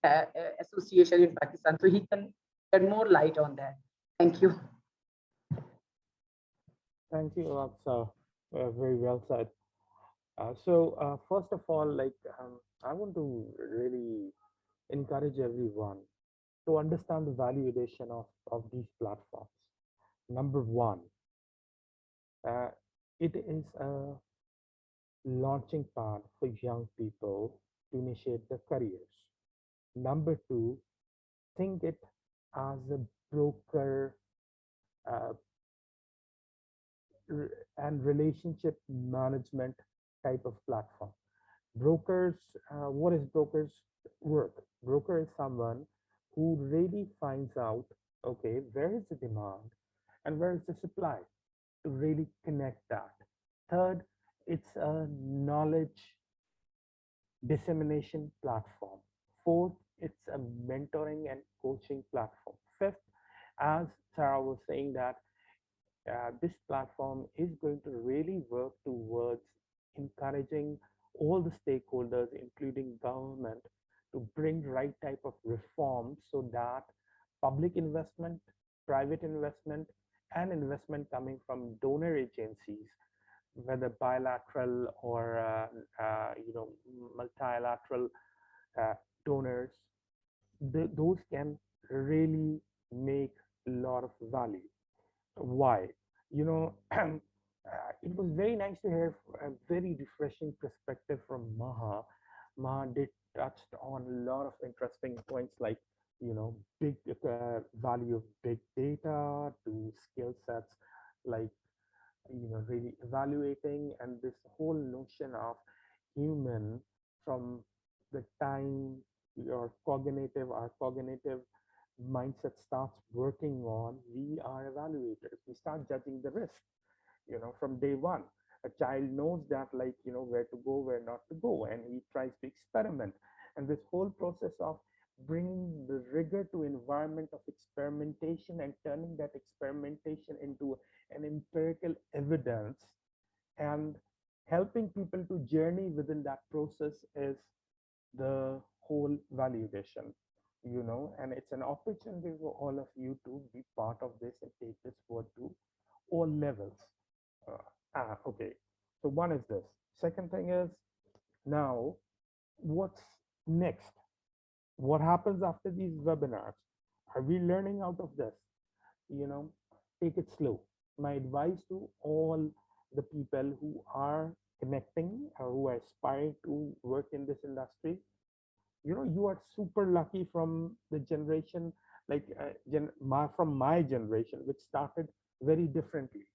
association in Pakistan. So he can shed more light on that. Thank you. Thank you, Aqsa. Very well said. First of all, I want to really encourage everyone to understand the valuation of these platforms. Number one, uh, it is a launching pad for young people to initiate their careers. Number two, think it as a broker uh, and relationship management type of platform. Brokers, what is brokers work? Broker is someone who really finds out, okay, where is the demand and where is the supply, to really connect that. Third, it's a knowledge dissemination platform. Fourth, it's a mentoring and coaching platform. Fifth, as Sarah was saying, that this platform is going to really work towards encouraging all the stakeholders, including government, to bring right type of reforms so that public investment, private investment, and investment coming from donor agencies, whether bilateral or multilateral donors, those can really make a lot of value. Why? It was very nice to hear a very refreshing perspective from Maha. Maha did touched on a lot of interesting points, like big value of big data, to skill sets like really evaluating, and this whole notion of human, from the time our cognitive mindset starts working on, we are evaluators. We start judging the risk, from day one. A child knows that, where to go, where not to go, and he tries to experiment. And this whole process of bringing the rigor to environment of experimentation and turning that experimentation into an empirical evidence and helping people to journey within that process is the whole validation, and it's an opportunity for all of you to be part of this and take this forward to all levels. Okay, so one is this. Second thing is, now what's next? What happens after these webinars? Are we learning out of this? Take it slow. My advice to all the people who are connecting or who aspire to work in this industry, you are super lucky from the generation, from my generation, which started very differently.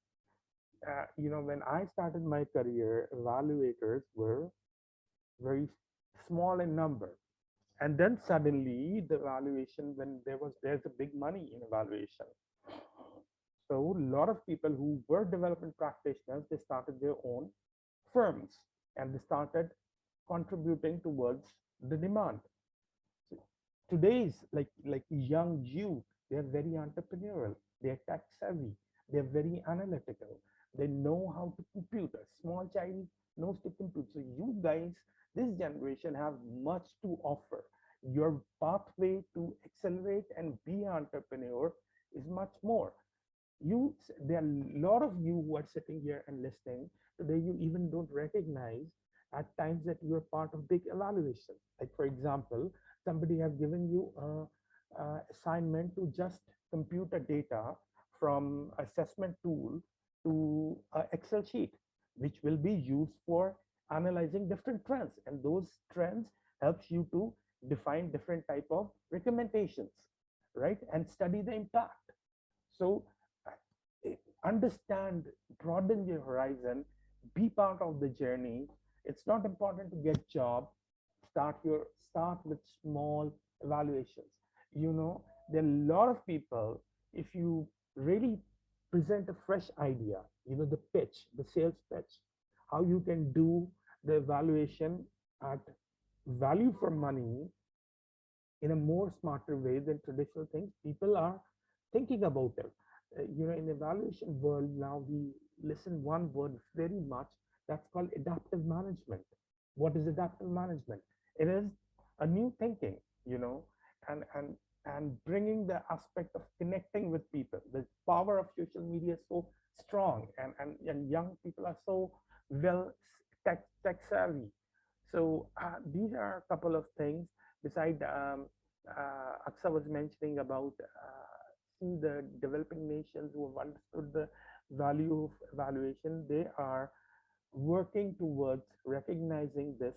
When I started my career, evaluators were very small in number. And then suddenly the evaluation, when there's a big money in evaluation. So a lot of people who were development practitioners, they started their own firms and they started contributing towards the demand. So today's like young youth, they're very entrepreneurial, they're tech savvy, they're very analytical, they know how to compute. A small child knows to compute. So you guys, this generation, have much to offer. Your pathway to accelerate and be an entrepreneur is much more. There are a lot of you who are sitting here and listening today, you even don't recognize at times that you're part of big evaluation. Like, for example, somebody have given you a assignment to just compute a data from assessment tool to an Excel sheet, which will be used for analyzing different trends, and those trends helps you to define different type of recommendations, right? And study the impact. So understand, broaden your horizon, be part of the journey. It's not important to get job. Start with small evaluations. There are a lot of people, if you really present a fresh idea, the pitch, the sales pitch, how you can do the evaluation at value for money in a more smarter way than traditional things. People are thinking about it. In evaluation world now, we listen one word very much. That's called adaptive management. What is adaptive management? It is a new thinking, and bringing the aspect of connecting with people. The power of social media is so strong, and young people are so well tech savvy. So these are a couple of things. Beside, Aqsa was mentioning about the developing nations who have understood the value of evaluation. They are working towards recognizing this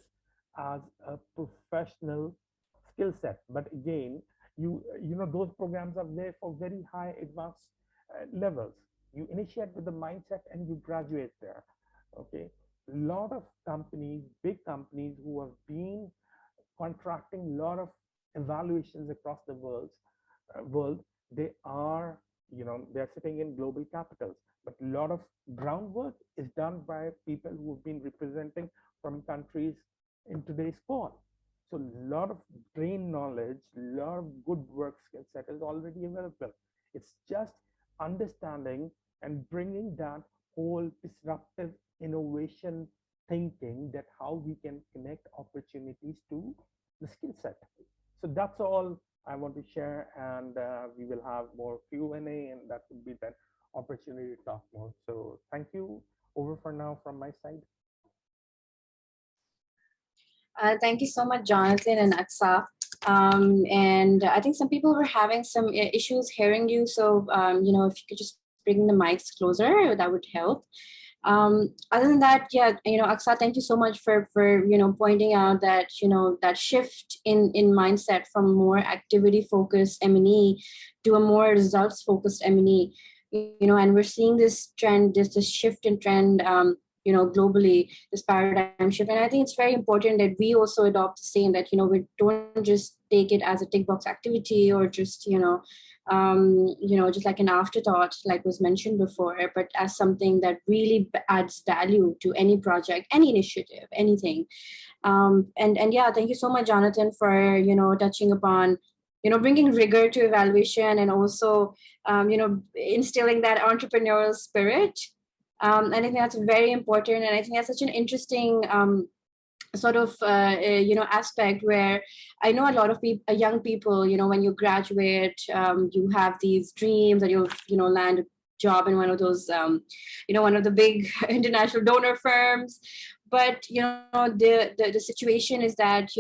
as a professional skill set. But again, those programs are there for very high advanced levels. You initiate with the mindset and you graduate there. Okay, a lot of companies, big companies who have been contracting a lot of evaluations across the world, they are, they're sitting in global capitals, but a lot of groundwork is done by people who have been representing from countries in today's call. So a lot of brain knowledge, a lot of good work skill set is already available. It's just understanding and bringing that whole disruptive innovation thinking, that how we can connect opportunities to the skill set. So that's all I want to share, and we will have more Q&A, and that would be that opportunity to talk more. So thank you. Over for now from my side. Thank you so much, Jonathan and Aqsa. And I think some people were having some issues hearing you. So, if you could just bring the mics closer, that would help. Other than that, yeah, Aqsa, thank you so much for pointing out that, that shift in mindset from more activity focused M&E to a more results focused M&E, and we're seeing this trend, this shift in trend, globally, this paradigm shift. And I think it's very important that we also adopt the same, that, we don't just take it as a tick box activity or just, just like an afterthought, like was mentioned before, but as something that really adds value to any project, any initiative, anything. And yeah, thank you so much, Jonathan, for, touching upon, bringing rigor to evaluation, and also, instilling that entrepreneurial spirit. And I think that's very important. And I think that's such an interesting sort of, aspect where I know a lot of people, young people, when you graduate, you have these dreams that you'll, land a job in one of those, one of the big international donor firms. But, the situation is that,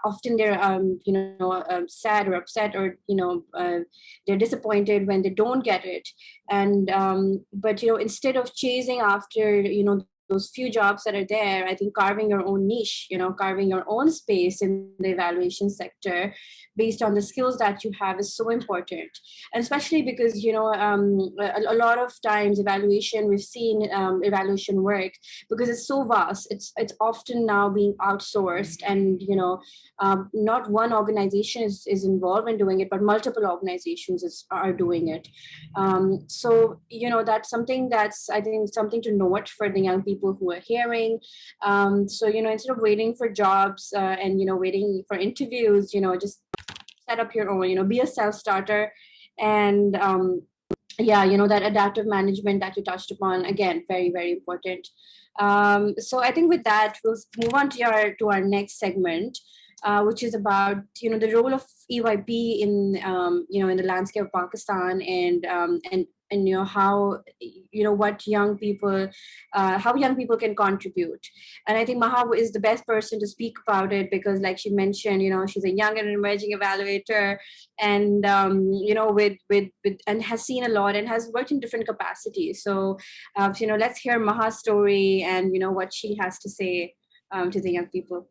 often they're, sad or upset, or, they're disappointed when they don't get it. And, but, instead of chasing after, those few jobs that are there, I think carving your own niche, carving your own space in the evaluation sector based on the skills that you have is so important. And especially because, a lot of times evaluation, we've seen evaluation work, because it's so vast, it's often now being outsourced, and, not one organization is involved in doing it, but multiple organizations are doing it. So, that's something that's, I think, something to note for the young people who are hearing. So, instead of waiting for jobs and, waiting for interviews, just set up your own, be a self-starter. And yeah, that adaptive management that you touched upon, again, very, very important. So I think with that, we'll move on to our next segment, which is about, the role of EYP in, in the landscape of Pakistan, and how, what young people, how young people can contribute. And I think Maha is the best person to speak about it, because like she mentioned, she's a young and emerging evaluator, and, with and has seen a lot and has worked in different capacities. So, let's hear Maha's story and, what she has to say to the young people.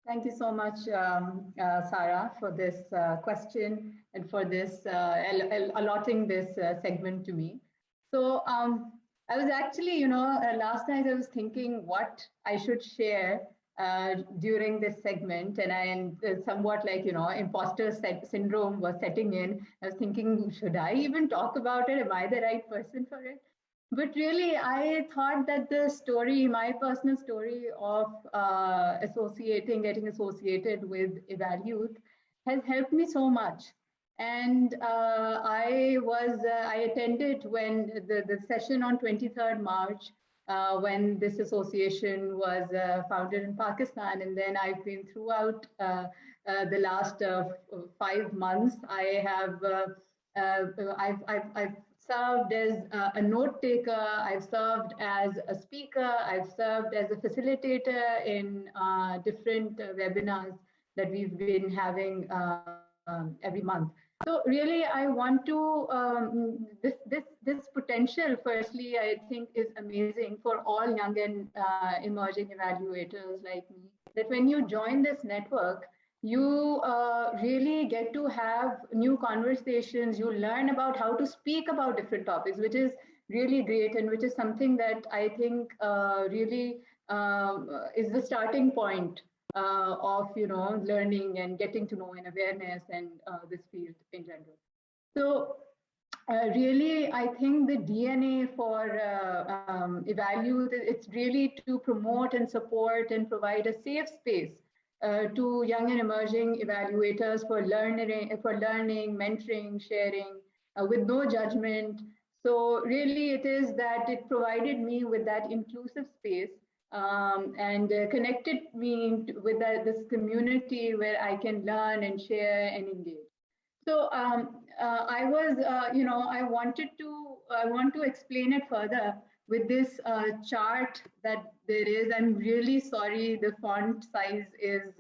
Thank you so much, Sarah, for this question and for this allotting this segment to me. So I was actually, last night I was thinking what I should share during this segment, and somewhat like, imposter syndrome was setting in. I was thinking, should I even talk about it? Am I the right person for it? But really, I thought that the story, my personal story of getting associated with EvalYouth has helped me so much. And I attended when the session on 23rd March, when this association was founded in Pakistan. And then I've been throughout the last 5 months. I've served as a note taker, I've served as a speaker, I've served as a facilitator in different webinars that we've been having every month. So really, I want to, this potential, firstly, I think is amazing for all young and emerging evaluators like me, that when you join this network, you really get to have new conversations. You learn about how to speak about different topics, which is really great, and which is something that I think really is the starting point of learning and getting to know and awareness and this field in general. So really, I think the DNA for EvalYouth, it's really to promote and support and provide a safe space to young and emerging evaluators for learning, mentoring, sharing, with no judgment. So really, it is that it provided me with that inclusive space and connected me with this community where I can learn and share and engage. So I want to explain it further with this chart that there is. I'm really sorry, the font size is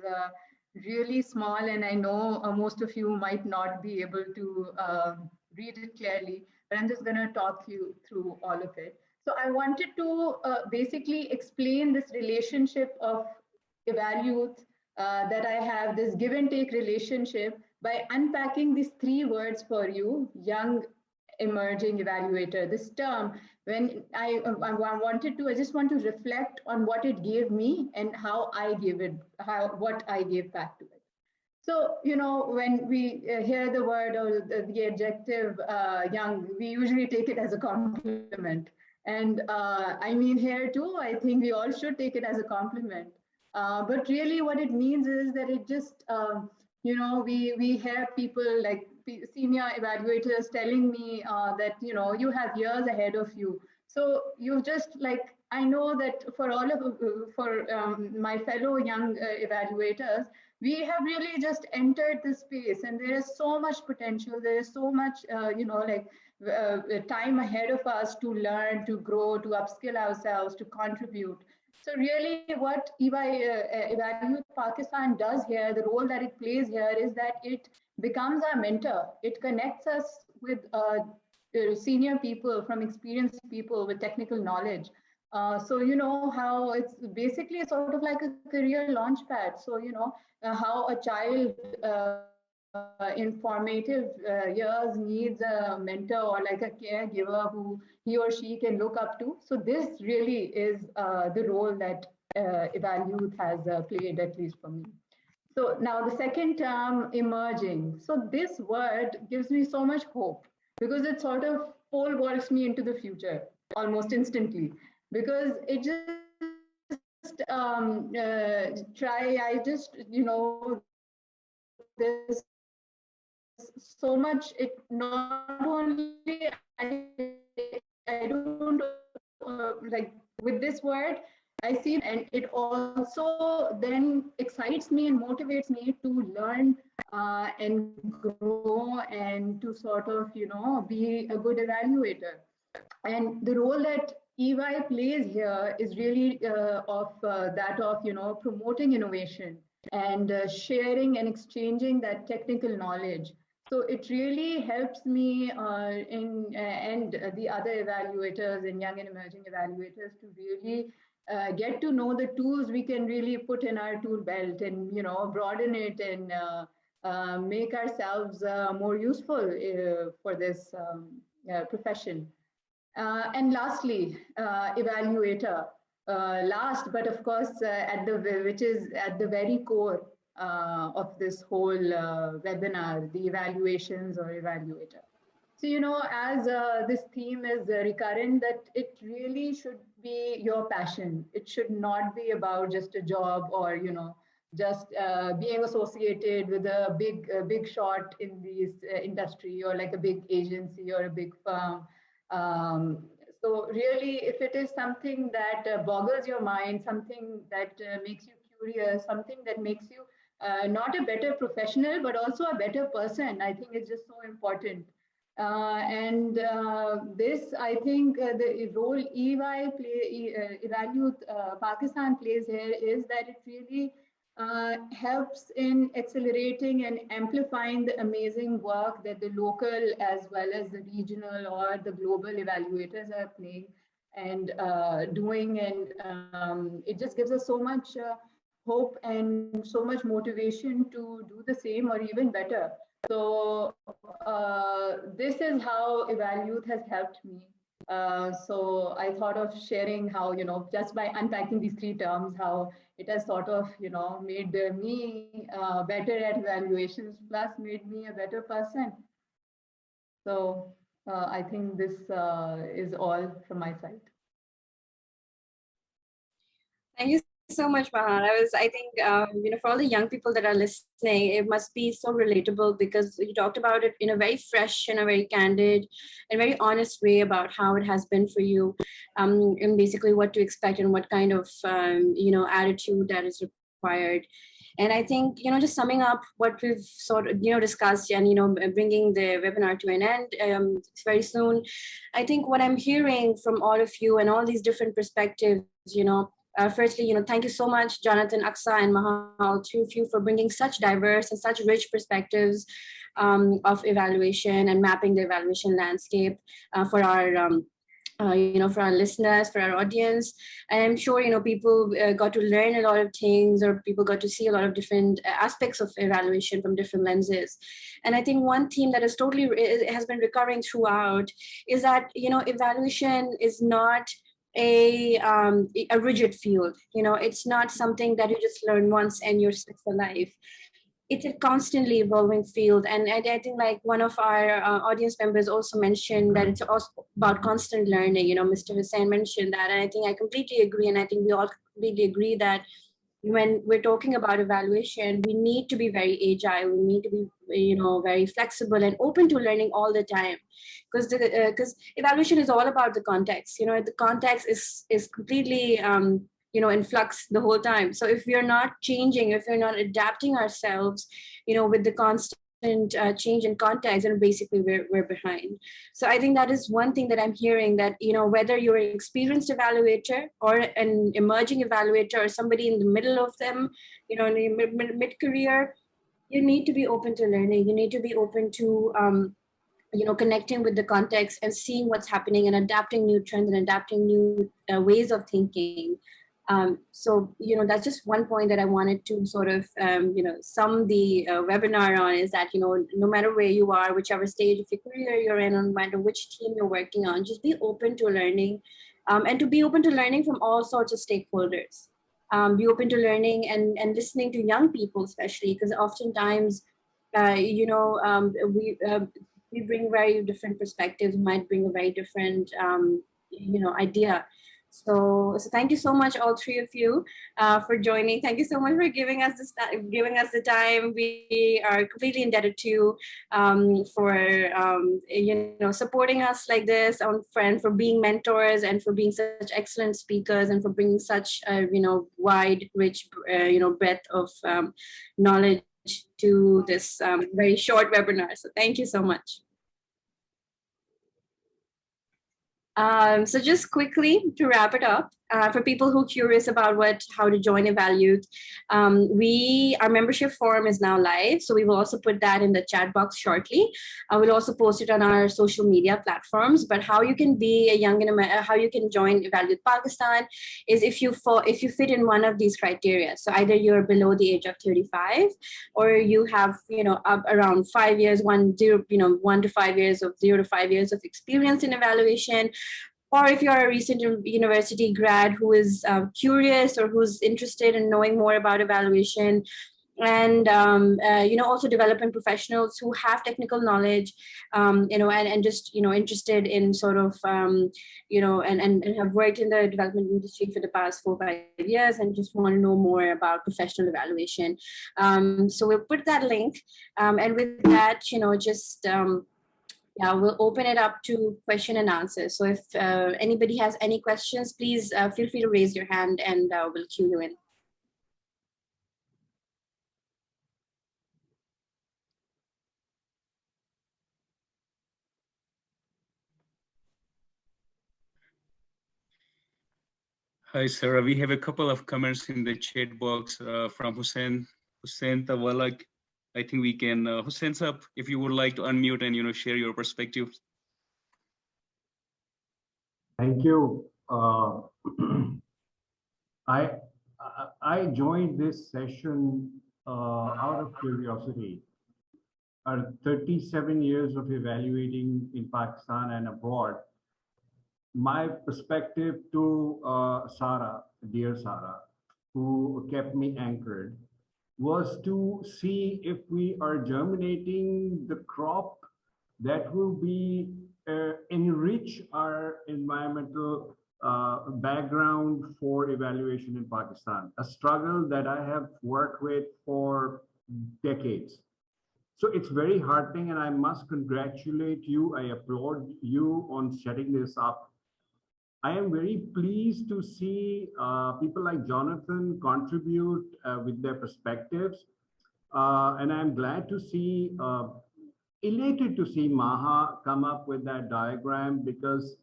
really small, and I know most of you might not be able to read it clearly, but I'm just going to talk you through all of it. So I wanted to basically explain this relationship of EvalYouth that I have, this give and take relationship, by unpacking these 3 words for you: young, emerging evaluator. This term, when I just want to reflect on what it gave me and how I gave it, what I gave back to it. So, when we hear the word or the adjective young, we usually take it as a compliment. And I mean, here too, I think we all should take it as a compliment. But really what it means is that it just, we hear people like senior evaluators telling me that, you have years ahead of you. So you just like, I know that for my fellow young evaluators, we have really just entered this space, and there is so much potential. There is so much, time ahead of us to learn, to grow, to upskill ourselves, to contribute. So really what EvalYouth Pakistan does here, the role that it plays here, is that it becomes our mentor. It connects us with senior people, from experienced people with technical knowledge. So you know how it's basically sort of like a career launch pad. So how a child in formative years needs a mentor or like a caregiver who he or she can look up to. So this really is the role that EvalYouth has played, at least for me. So now the second term, emerging. So this word gives me so much hope, because it sort of pole vaults me into the future almost instantly, because it just there's so much. It not only I don't like with this word I see, and it also then excites me and motivates me to learn and grow and to sort of be a good evaluator. And the role that EY plays here is really of promoting innovation and sharing and exchanging that technical knowledge. So it really helps me and the other evaluators and young and emerging evaluators to really get to know the tools we can really put in our tool belt, and broaden it and make ourselves more useful for this profession. And lastly, evaluator. last, but of course, which is at the very core of this whole webinar, the evaluations or evaluator. So, as this theme is recurrent, that it really should be your passion. It should not be about just a job or, just being associated with a big shot in this industry, or like a big agency or a big firm. So really, if it is something that boggles your mind, something that makes you curious, something that makes you not a better professional, but also a better person, I think it's just so important. This, I think, the role EvalYouth Pakistan plays here is that it really helps in accelerating and amplifying the amazing work that the local as well as the regional or the global evaluators are playing and doing. And it just gives us so much hope and so much motivation to do the same or even better. So this is how EvalYouth has helped me. So I thought of sharing how, just by unpacking these three terms, how it has sort of, made me better at evaluations, plus made me a better person. So I think this is all from my side. Thank you so much, Maha. I think, for all the young people that are listening, it must be so relatable, because you talked about it in a very fresh and a very candid and very honest way about how it has been for you, and basically what to expect and what kind of, attitude that is required. And I think, just summing up what we've sort of, discussed and, bringing the webinar to an end very soon, I think what I'm hearing from all of you and all these different perspectives, firstly, thank you so much, Jonathan, Aqsa, and Maha, two of you, for bringing such diverse and such rich perspectives of evaluation and mapping the evaluation landscape for our for our listeners, for our audience. And I'm sure, people got to learn a lot of things, or people got to see a lot of different aspects of evaluation from different lenses. And I think one theme that is has been recurring throughout is that, evaluation is not a rigid field. It's not something that you just learn once and you're set for life. It's a constantly evolving field. And I think, like, one of our audience members also mentioned that it's also about constant learning. Mr. Hussain mentioned that, and I think I completely agree. And I think we all completely agree that when we're talking about evaluation, we need to be very agile. We need to be, very flexible and open to learning all the time, because evaluation is all about the context. The context is completely in flux the whole time. So if we're not changing, if we're not adapting ourselves, with the constant change in context, and basically we're behind. So I think that is one thing that I'm hearing, that whether you're an experienced evaluator or an emerging evaluator or somebody in the middle of them, in the mid-career, you need to be open to learning. You need to be open to connecting with the context and seeing what's happening and adapting new trends and adapting new ways of thinking. So, that's just one point that I wanted to sort of, sum the webinar on, is that, no matter where you are, whichever stage of your career you're in, or no matter which team you're working on, just be open to learning, and to be open to learning from all sorts of stakeholders. Be open to learning and listening to young people, especially, because oftentimes, we bring very different perspectives, might bring a very different, idea. So thank you so much, all three of you, for joining. Thank you so much for giving us the time. We are completely indebted to you for supporting us like this, our friend, for being mentors and for being such excellent speakers and for bringing such wide, rich breadth of knowledge to this very short webinar. So thank you so much. So just quickly to wrap it up, for people who are curious about how to join EvalYouth, our membership forum is now live. So we will also put that in the chat box shortly. We'll also post it on our social media platforms. But how you can be how you can join EvalYouth Pakistan is if you fit in one of these criteria. So either you're below the age of 35, or you have up around 5 years, 1 to 5 years of 0 to 5 years of experience in evaluation, or if you're a recent university grad who is curious or who's interested in knowing more about evaluation, and also development professionals who have technical knowledge, and just interested in sort of and have worked in the development industry for the past 4 or 5 years and just want to know more about professional evaluation. So we'll put that link, and with that, we'll open it up to question and answer. So if anybody has any questions, please feel free to raise your hand and we'll cue you in. Hi, Sarah. We have a couple of comments in the chat box from Hussein Tawalak. I think we can, Hussein Sab, if you would like to unmute and share your perspectives. Thank you. I joined this session out of curiosity. 37 years of evaluating in Pakistan and abroad. My perspective to Sarah, dear Sarah, who kept me anchored, was to see if we are germinating the crop that will be enrich our environmental background for evaluation in Pakistan, a struggle that I have worked with for decades. So it's very heartening, and I must congratulate you. I applaud you on setting this up. I am very pleased to see people like Jonathan contribute with their perspectives. And I'm glad to see, elated to see Maha come up with that diagram, because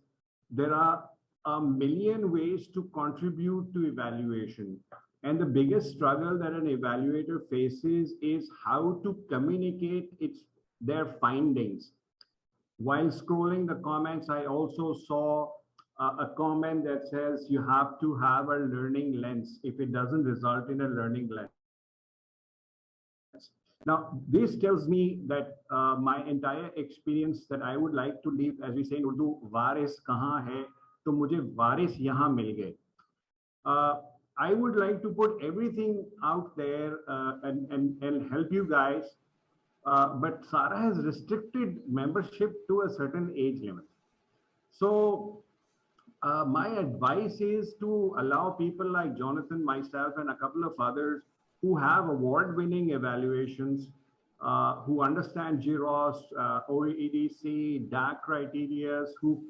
there are a million ways to contribute to evaluation. And the biggest struggle that an evaluator faces is how to communicate their findings. While scrolling the comments, I also saw a comment that says you have to have a learning lens if it doesn't result in a learning lens. Now, this tells me that my entire experience that I would like to leave, as we say in Urdu, waris kahan hai, to mujhe waris yahan mil gaye. I would like to put everything out there and help you guys, but Sarah has restricted membership to a certain age limit. So my advice is to allow people like Jonathan, myself, and a couple of others who have award-winning evaluations, who understand GROS, OEDC, DAC criteria, who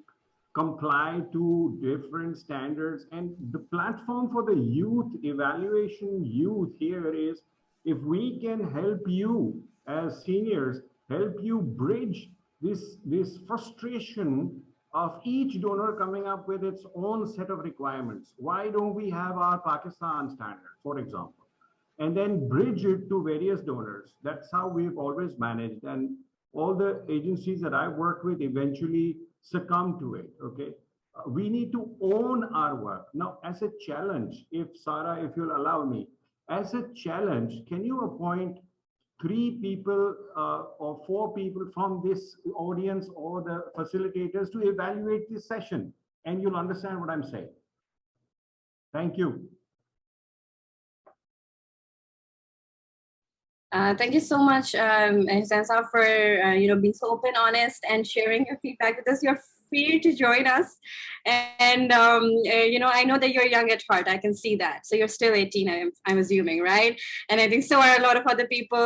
comply to different standards. And the platform for the youth evaluation here is, if we can help you as seniors, help you bridge this frustration of each donor coming up with its own set of requirements. Why don't we have our Pakistan standard, for example, and then bridge it to various donors? That's how we've always managed. And all the agencies that I work with eventually succumb to it, okay? We need to own our work. Now, as a challenge, if Sarah, if you'll allow me, as a challenge, can you appoint 3 people or 4 people from this audience or the facilitators to evaluate this session? And you'll understand what I'm saying. Thank you. Thank you so much, Sansa, for being so open, honest, and sharing your feedback with us. You're free to join us, and I know that you're young at heart. I can see that. So you're still 18, I'm assuming, right? And I think so are a lot of other people.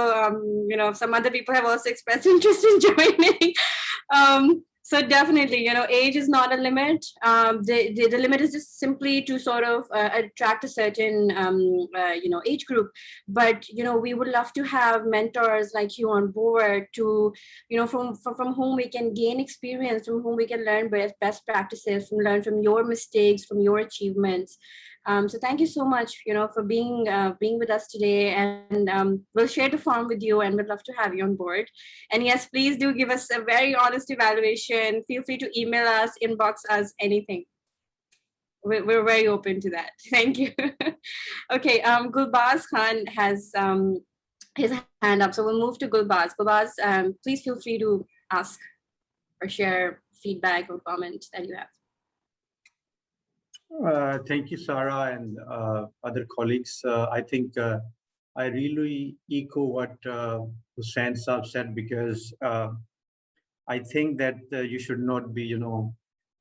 Some other people have also expressed interest in joining. So definitely, age is not a limit. The limit is just simply to sort of attract a certain, age group. But, we would love to have mentors like you on board to, from whom we can gain experience, from whom we can learn best practices, learn from your mistakes, from your achievements. So thank you so much, for being with us today, and we'll share the form with you, and we'd love to have you on board. And yes, please do give us a very honest evaluation. Feel free to email us, inbox us, anything. We're very open to that. Thank you. Okay, Gulbaz Khan has his hand up, so we'll move to Gulbaz. Gulbaz, please feel free to ask or share feedback or comment that you have. Thank you, Sarah, and other colleagues. I think I really echo what Hussain Saab said, because I think that you should not be,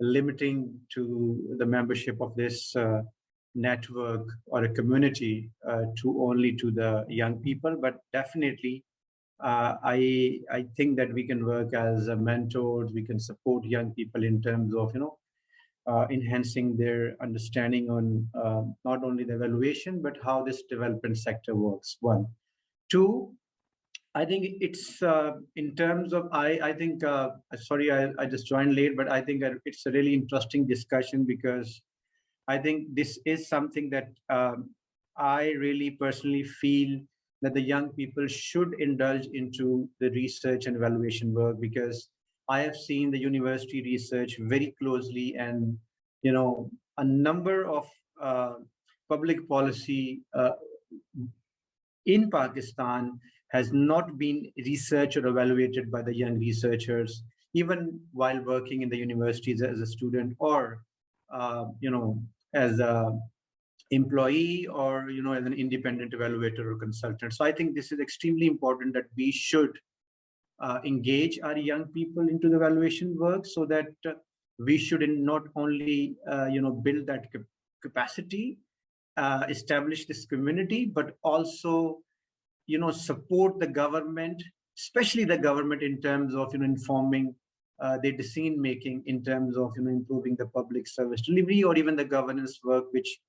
limiting to the membership of this network or a community to only to the young people, but definitely I think that we can work as mentors. We can support young people in terms of, enhancing their understanding on not only the evaluation, but how this development sector works. One. Two, I think it's in terms of, I think, sorry, I just joined late, but I think it's a really interesting discussion, because I think this is something that I really personally feel that the young people should indulge into the research and evaluation work, because I have seen the university research very closely, and a number of public policy in Pakistan has not been researched or evaluated by the young researchers, even while working in the universities as a student, or as a employee, or as an independent evaluator or consultant. So I think this is extremely important, that we should engage our young people into the evaluation work, so that we should not only build that capacity, establish this community, but also support the government, especially the government, in terms of informing their decision making, in terms of improving the public service delivery, or even the governance work, which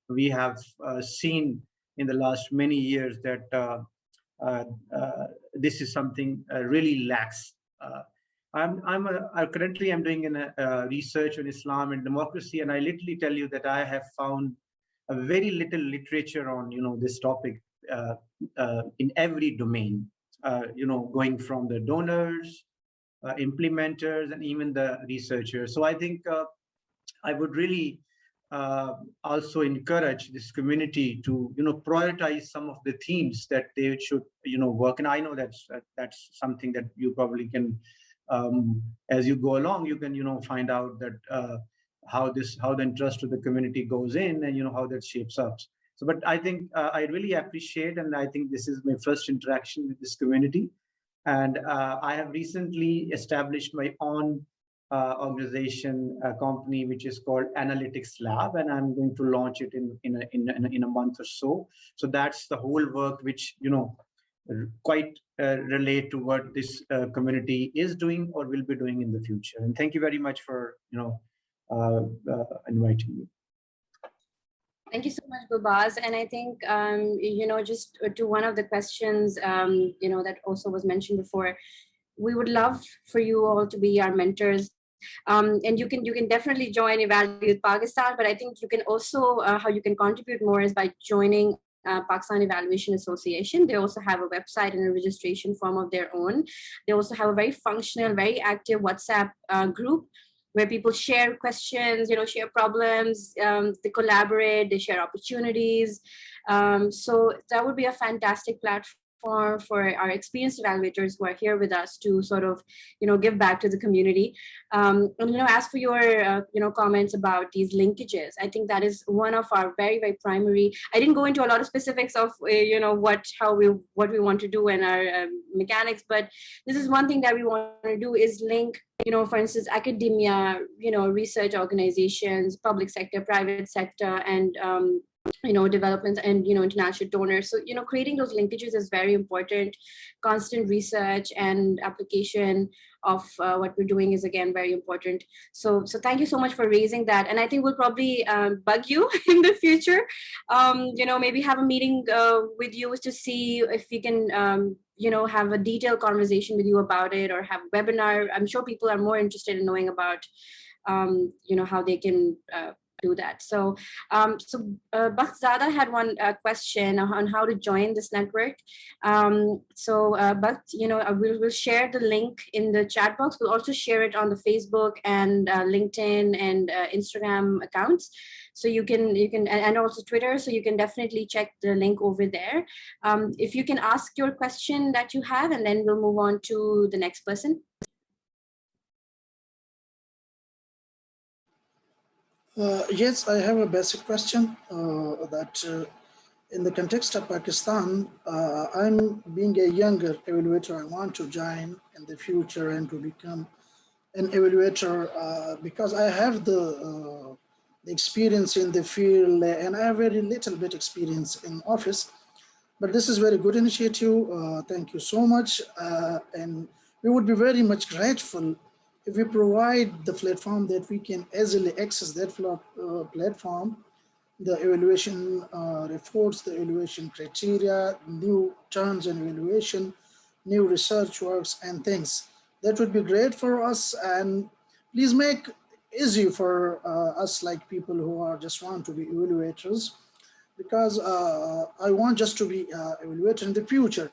we have seen in the last many years that this is something really lacks. Currently I'm doing a research on Islam and democracy, and I literally tell you that I have found a very little literature on this topic in every domain. Going from the donors, implementers, and even the researchers. So I think I would really also encourage this community to prioritize some of the themes that they should work. And I know that's something that you probably can, as you go along, you can find out that how the interest of the community goes in, and how that shapes up. So, but I think I really appreciate, and I think this is my first interaction with this community. And I have recently established my own organization, company, which is called Analytics Lab, and I'm going to launch it in a month or so. So that's the whole work which quite relate to what this community is doing or will be doing in the future. And thank you very much for inviting me. Thank you so much, Gulbaz. And I think, just to one of the questions, that also was mentioned before, we would love for you all to be our mentors. And you can definitely join EvalYouth Pakistan, but I think you can also, how you can contribute more is by joining Pakistan Evaluation Association. They also have a website and a registration form of their own. They also have a very functional, very active WhatsApp group, where people share questions, share problems, they collaborate, they share opportunities. So that would be a fantastic platform for our experienced evaluators who are here with us to sort of, give back to the community. And, as for your, comments about these linkages, I think that is one of our very, very primary. I didn't go into a lot of specifics of, what we want to do and our mechanics, but this is one thing that we want to do is link, for instance, academia, research organizations, public sector, private sector, and developments and international donors. So creating those linkages is very important. Constant research and application of what we're doing is again very important. So thank you so much for raising that. And I think we'll probably bug you in the future. Maybe have a meeting with you to see if we can have a detailed conversation with you about it, or have a webinar. I'm sure people are more interested in knowing about how they can do that. So Bakhzada had one question on how to join this network. But we'll share the link in the chat box. We'll also share it on the Facebook and LinkedIn and Instagram accounts. So you can and also Twitter. So you can definitely check the link over there. If you can ask your question that you have, and then we'll move on to the next person. Yes, I have a basic question that in the context of Pakistan, I'm being a younger evaluator. I want to join in the future and to become an evaluator because I have the experience in the field and I have very little bit experience in office. But this is very good initiative. Thank you so much. And we would be very much grateful if we provide the platform that we can easily access that platform, the evaluation reports, the evaluation criteria, new terms and evaluation, new research works and things. That would be great for us, and please make easy for us like people who are just want to be evaluators, because I want just to be evaluated in the future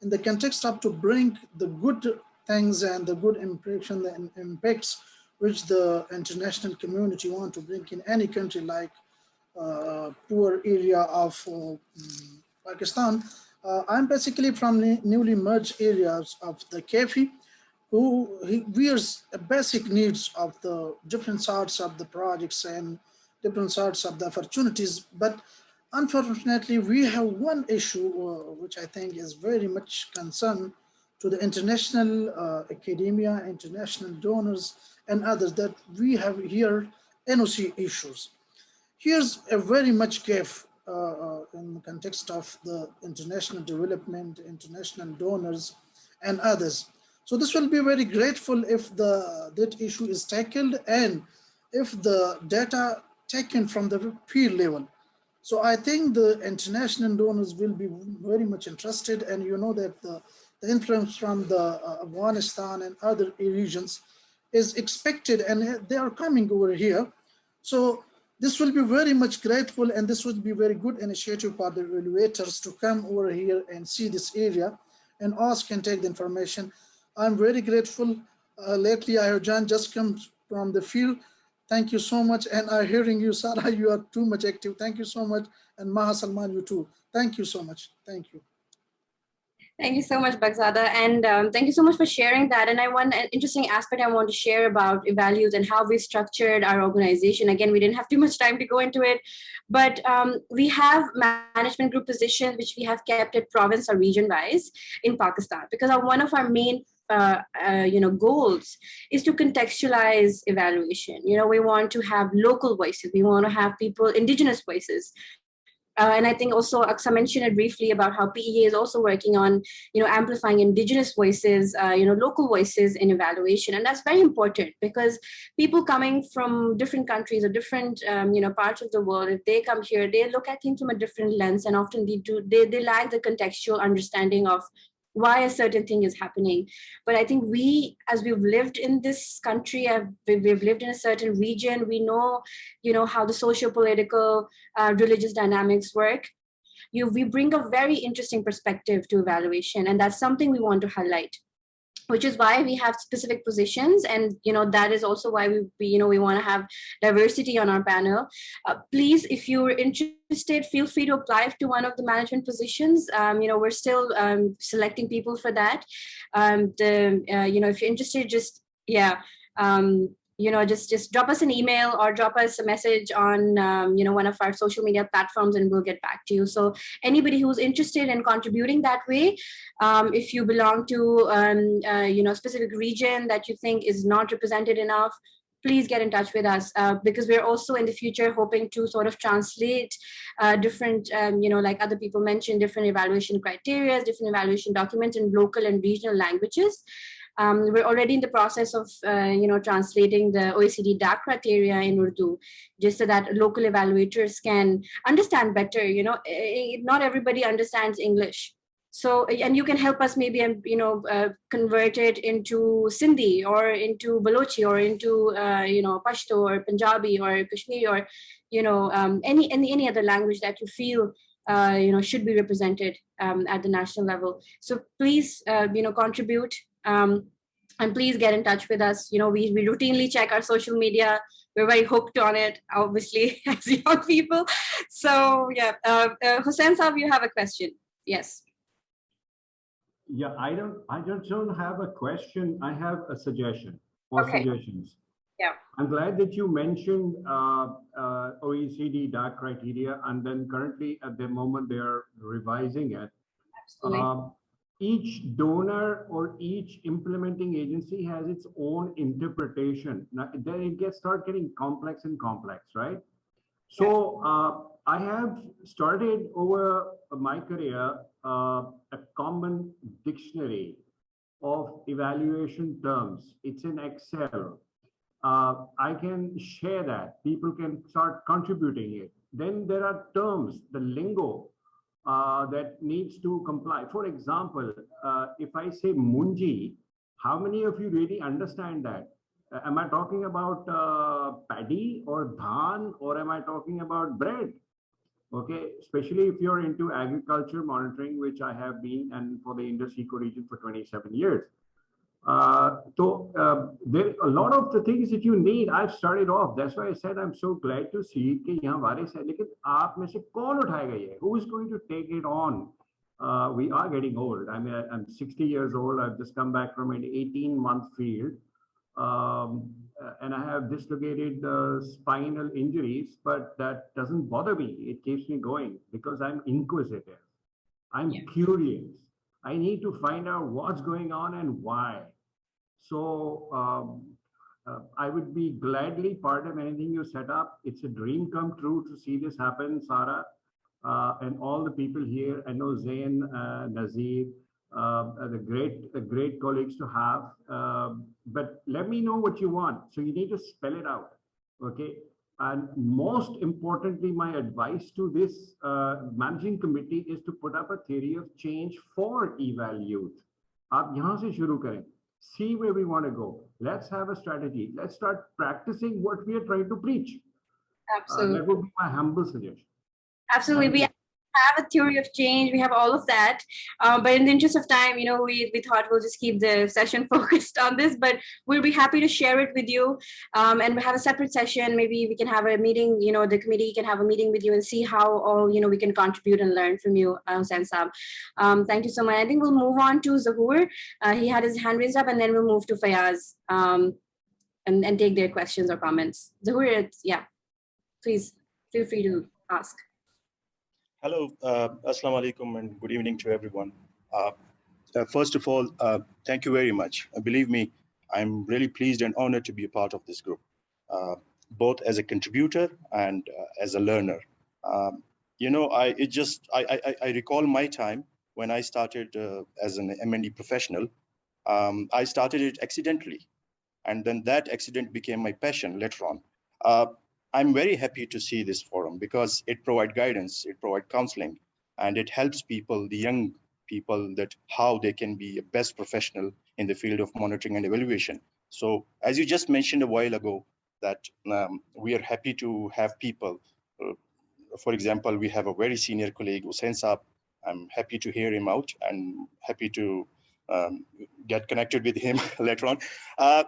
in the context of to bring the good things and the good impression and impacts which the international community want to bring in any country like poor area of Pakistan. I'm basically from the newly merged areas of the KFI, who wears basic needs of the different sorts of the projects and different sorts of the opportunities. But unfortunately, we have one issue which I think is very much concern to the international academia, international donors and others, that we have here NOC issues. Here's a very much gap in the context of the international development, international donors and others. So this will be very grateful if that issue is tackled and if the data taken from the field level. So I think the international donors will be very much interested, and you know that the influence from the Afghanistan and other regions is expected, and they are coming over here. So this will be very much grateful, and this would be very good initiative for the evaluators to come over here and see this area and ask and take the information. I'm very grateful. Lately, I have just come from the field. Thank you so much. And I'm hearing you, Sarah, you are too much active. Thank you so much. And Maha Salman, you too. Thank you so much. Thank you. Thank you so much, Bagzada. And thank you so much for sharing that. And one interesting aspect I want to share about EvalYouth and how we structured our organization. Again, we didn't have too much time to go into it, but we have management group positions, which we have kept at province or region wise in Pakistan, because one of our main goals is to contextualize evaluation. We want to have local voices. We want to have people, indigenous voices. And I think also Aqsa mentioned it briefly about how PEA is also working on, amplifying indigenous voices, local voices in evaluation. And that's very important, because people coming from different countries or different, parts of the world, if they come here, they look at things from a different lens, and often they lack the contextual understanding of why a certain thing is happening. But I think we, as we've lived in this country, we've lived in a certain region, we know, how the socio-political, religious dynamics work. We bring a very interesting perspective to evaluation, and that's something we want to highlight, which is why we have specific positions. And that is also why we want to have diversity on our panel. Please, if you're interested, feel free to apply to one of the management positions. We're still selecting people for that. If you're interested, just just drop us an email or drop us a message on one of our social media platforms, and we'll get back to you. So anybody who's interested in contributing that way, if you belong to a specific region that you think is not represented enough, please get in touch with us, because we're also in the future hoping to sort of translate different, like other people mentioned, different evaluation criteria, different evaluation documents in local and regional languages. We're already in the process of, translating the OECD DAC criteria in Urdu, just so that local evaluators can understand better. Not everybody understands English. So, and you can help us maybe, convert it into Sindhi or into Balochi or into, Pashto or Punjabi or Kashmiri or, any other language that you feel, should be represented at the national level. So please, contribute. And please get in touch with us. We routinely check our social media. We're very hooked on it, obviously, as young people. So yeah, Hussain Saab, you have a question? Yes. Yeah, I don't have a question. I have a suggestion or suggestions. Yeah. I'm glad that you mentioned OECD dark criteria, and then currently at the moment they are revising it. Absolutely. Each donor or each implementing agency has its own interpretation. Now, then it start getting complex and complex, right? So I have started over my career a common dictionary of evaluation terms. It's in Excel. I can share that. People can start contributing it. Then there are terms, the lingo that needs to comply. For example, if I say munji, how many of you really understand that? Am I talking about paddy or dhan, or am I talking about bread? Okay, especially if you're into agriculture monitoring, which I have been, and for the Indus Eco region for 27 years. There a lot of the things that you need. I've started off. That's why I said I'm so glad to see कि यहाँ वारिस है. लेकिन आप में से कौन उठाएगा ये? Who is going to take it on? We are getting old. I mean, I'm 60 years old. I've just come back from an 18-month field, and I have dislocated spinal injuries. But that doesn't bother me. It keeps me going because I'm inquisitive. I'm curious. I need to find out what's going on and why. So I would be gladly part of anything you set up. It's a dream come true to see this happen, Sarah, and all the people here. I know Zain, Nazir, the great colleagues to have. But let me know what you want. So you need to spell it out, okay? And most importantly, my advice to this managing committee is to put up a theory of change for EvalYouth. आप यहाँ से शुरू करें. See where we want to go. Let's have a strategy. Let's start practicing what we are trying to preach. Absolutely. That would be my humble suggestion. Absolutely. We have a theory of change. We have all of that. But in the interest of time, you know, we thought we'll just keep the session focused on this, but we'll be happy to share it with you. And we have a separate session. Maybe we can have a meeting, you know, the committee can have a meeting with you and see how all, you know, we can contribute and learn from you, Sansab. Thank you so much. I think we'll move on to Zahoor. He had his hand raised up, and then we'll move to Fayaz and take their questions or comments. Zahoor, yeah, please feel free to ask. Hello, Assalamu alaikum, and good evening to everyone. First of all, thank you very much. Believe me, I'm really pleased and honored to be a part of this group, both as a contributor and as a learner. You know, I recall my time when I started as an M&E professional. I started it accidentally, and then that accident became my passion later on. I'm very happy to see this forum because it provides guidance, it provides counseling, and it helps people, the young people, that how they can be a best professional in the field of monitoring and evaluation. So as you just mentioned a while ago, that we are happy to have people. For example, we have a very senior colleague, Hussain Saab. I'm happy to hear him out and happy to get connected with him later on.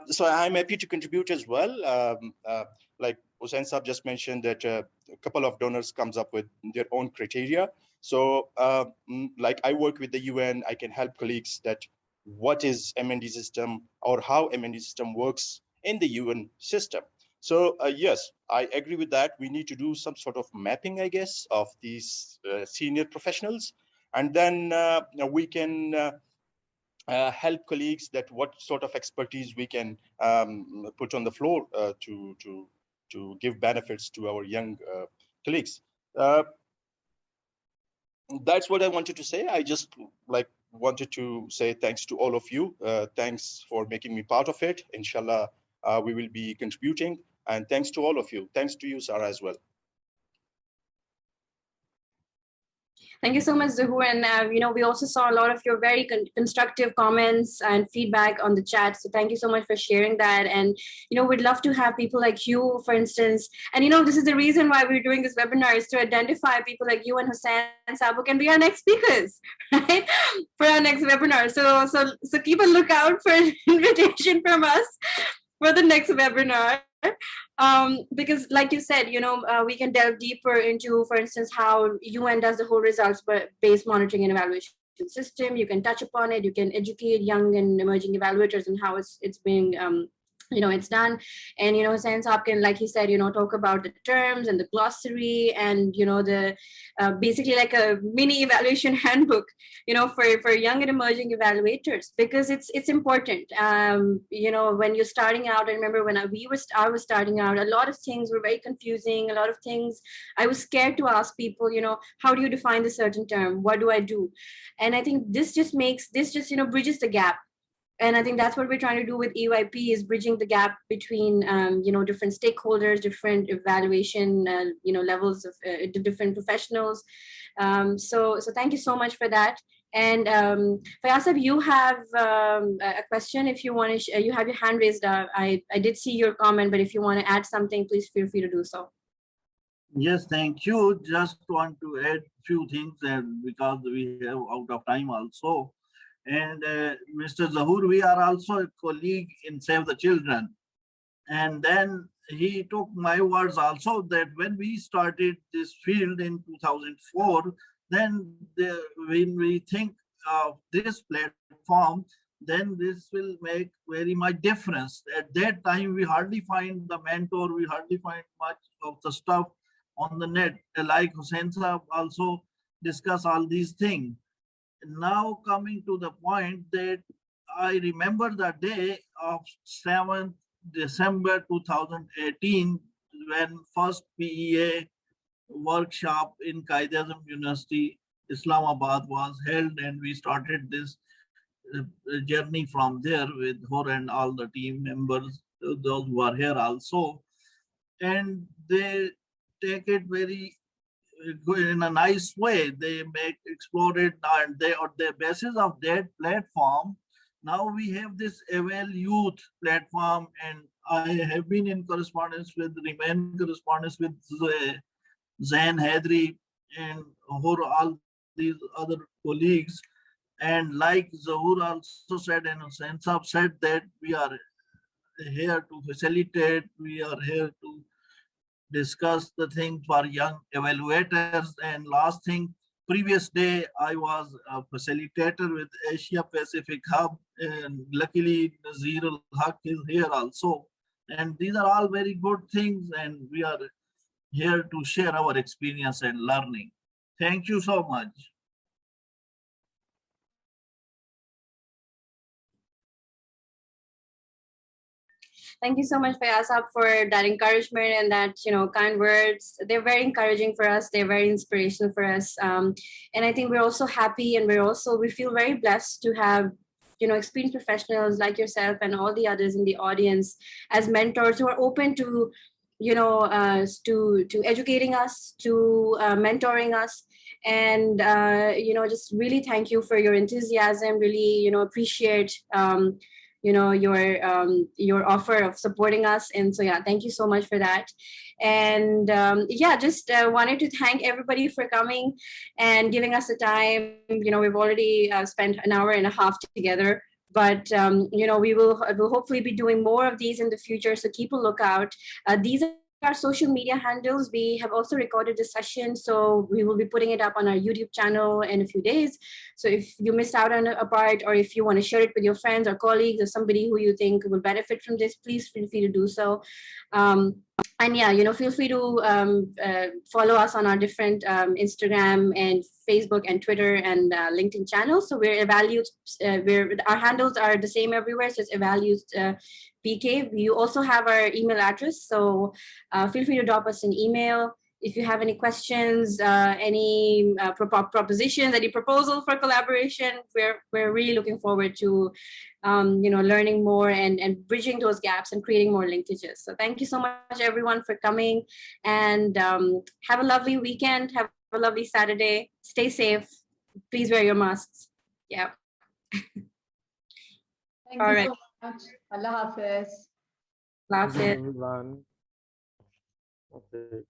So I'm happy to contribute as well. Like Hussain Saab just mentioned that a couple of donors comes up with their own criteria. So like I work with the UN, I can help colleagues that what is M&E system or how M&E system works in the UN system. So yes, I agree with that. We need to do some sort of mapping, I guess, of these senior professionals. And then we can help colleagues that what sort of expertise we can put on the floor to give benefits to our young colleagues. That's what I wanted to say. I just wanted to say thanks to all of you. Thanks for making me part of it. Inshallah, we will be contributing. And thanks to all of you. Thanks to you, Sarah, as well. Thank you so much, Zahoor. And, you know, we also saw a lot of your very constructive comments and feedback on the chat. So thank you so much for sharing that. And, you know, we'd love to have people like you, for instance. And, you know, this is the reason why we're doing this webinar, is to identify people like you and Hussain Saab who can be our next speakers, right, for our next webinar. So keep a lookout for an invitation from us for the next webinar. Because like you said, you know, we can delve deeper into, for instance, how UN does the whole results-based monitoring and evaluation system. You can touch upon it. You can educate young and emerging evaluators and how it's being it's done. And since Hopkins, like he said, talk about the terms and the glossary and the basically like a mini evaluation handbook for young and emerging evaluators, because it's important. When you're starting out, I remember when I was starting out, a lot of things were very confusing. A lot of things I was scared to ask people, how do you define this certain term, what do I do? And I think this just bridges the gap. And I think that's what we're trying to do with EYP, is bridging the gap between, different stakeholders, different evaluation, levels of the different professionals. So thank you so much for that. And Fayasab, you have a question. If you want to, you have your hand raised. I did see your comment, but if you want to add something, please feel free to do so. Yes, thank you. Just want to add few things, because we have out of time also. And Mr. Zahoor, we are also a colleague in Save the Children. And then he took my words also that when we started this field in 2004, then when we think of this platform, then this will make very much difference. At that time, we hardly find the mentor, we hardly find much of the stuff on the net. Like Hussain Saab also discuss all these things. Now coming to the point that I remember the day of 7th December 2018, when first PEA workshop in Qaid-e-Azam University, Islamabad was held, and we started this journey from there with her and all the team members, those who are here also. And they take it very in a nice way. They explore it, and they on the basis of that platform. Now we have this EvalYouth platform, and I have been in correspondence with, remain correspondence with Zain Hadri and all these other colleagues. And like Zahoor also said, and Hussain Saab said, that we are here to facilitate, we are here to discuss the thing for young evaluators. And last thing, previous day I was a facilitator with Asia Pacific Hub, and luckily Nazir al-Haq is here also. And these are all very good things, and we are here to share our experience and learning. Thank you so much. Thank you so much, Fayasab, for that encouragement and that, kind words. They're very encouraging for us. They're very inspirational for us. And I think we're also happy, and we feel very blessed to have, experienced professionals like yourself and all the others in the audience as mentors who are open to, to educating us, to mentoring us. And, just really thank you for your enthusiasm, really, appreciate, your offer of supporting us. And so, yeah, thank you so much for that. And just wanted to thank everybody for coming and giving us the time. We've already spent an hour and a half together, but we will hopefully be doing more of these in the future, so keep a lookout. These are our social media handles. We have also recorded the session, so we will be putting it up on our YouTube channel in a few days. So if you missed out on a part, or if you want to share it with your friends or colleagues or somebody who you think will benefit from this, please feel free to do so. And yeah, feel free to follow us on our different Instagram and Facebook and Twitter and LinkedIn channels. So we're EvalYouth. Our handles are the same everywhere. So it's EvalYouth PK. You also have our email address. So feel free to drop us an email. If you have any questions, any propositions, any proposal for collaboration, we're really looking forward to learning more and bridging those gaps and creating more linkages. So thank you so much, everyone, for coming, and have a lovely weekend. Have a lovely Saturday. Stay safe. Please wear your masks. Yeah. Thank All you right. so much. Allah Hafiz. Allah Hafiz. everyone. Okay.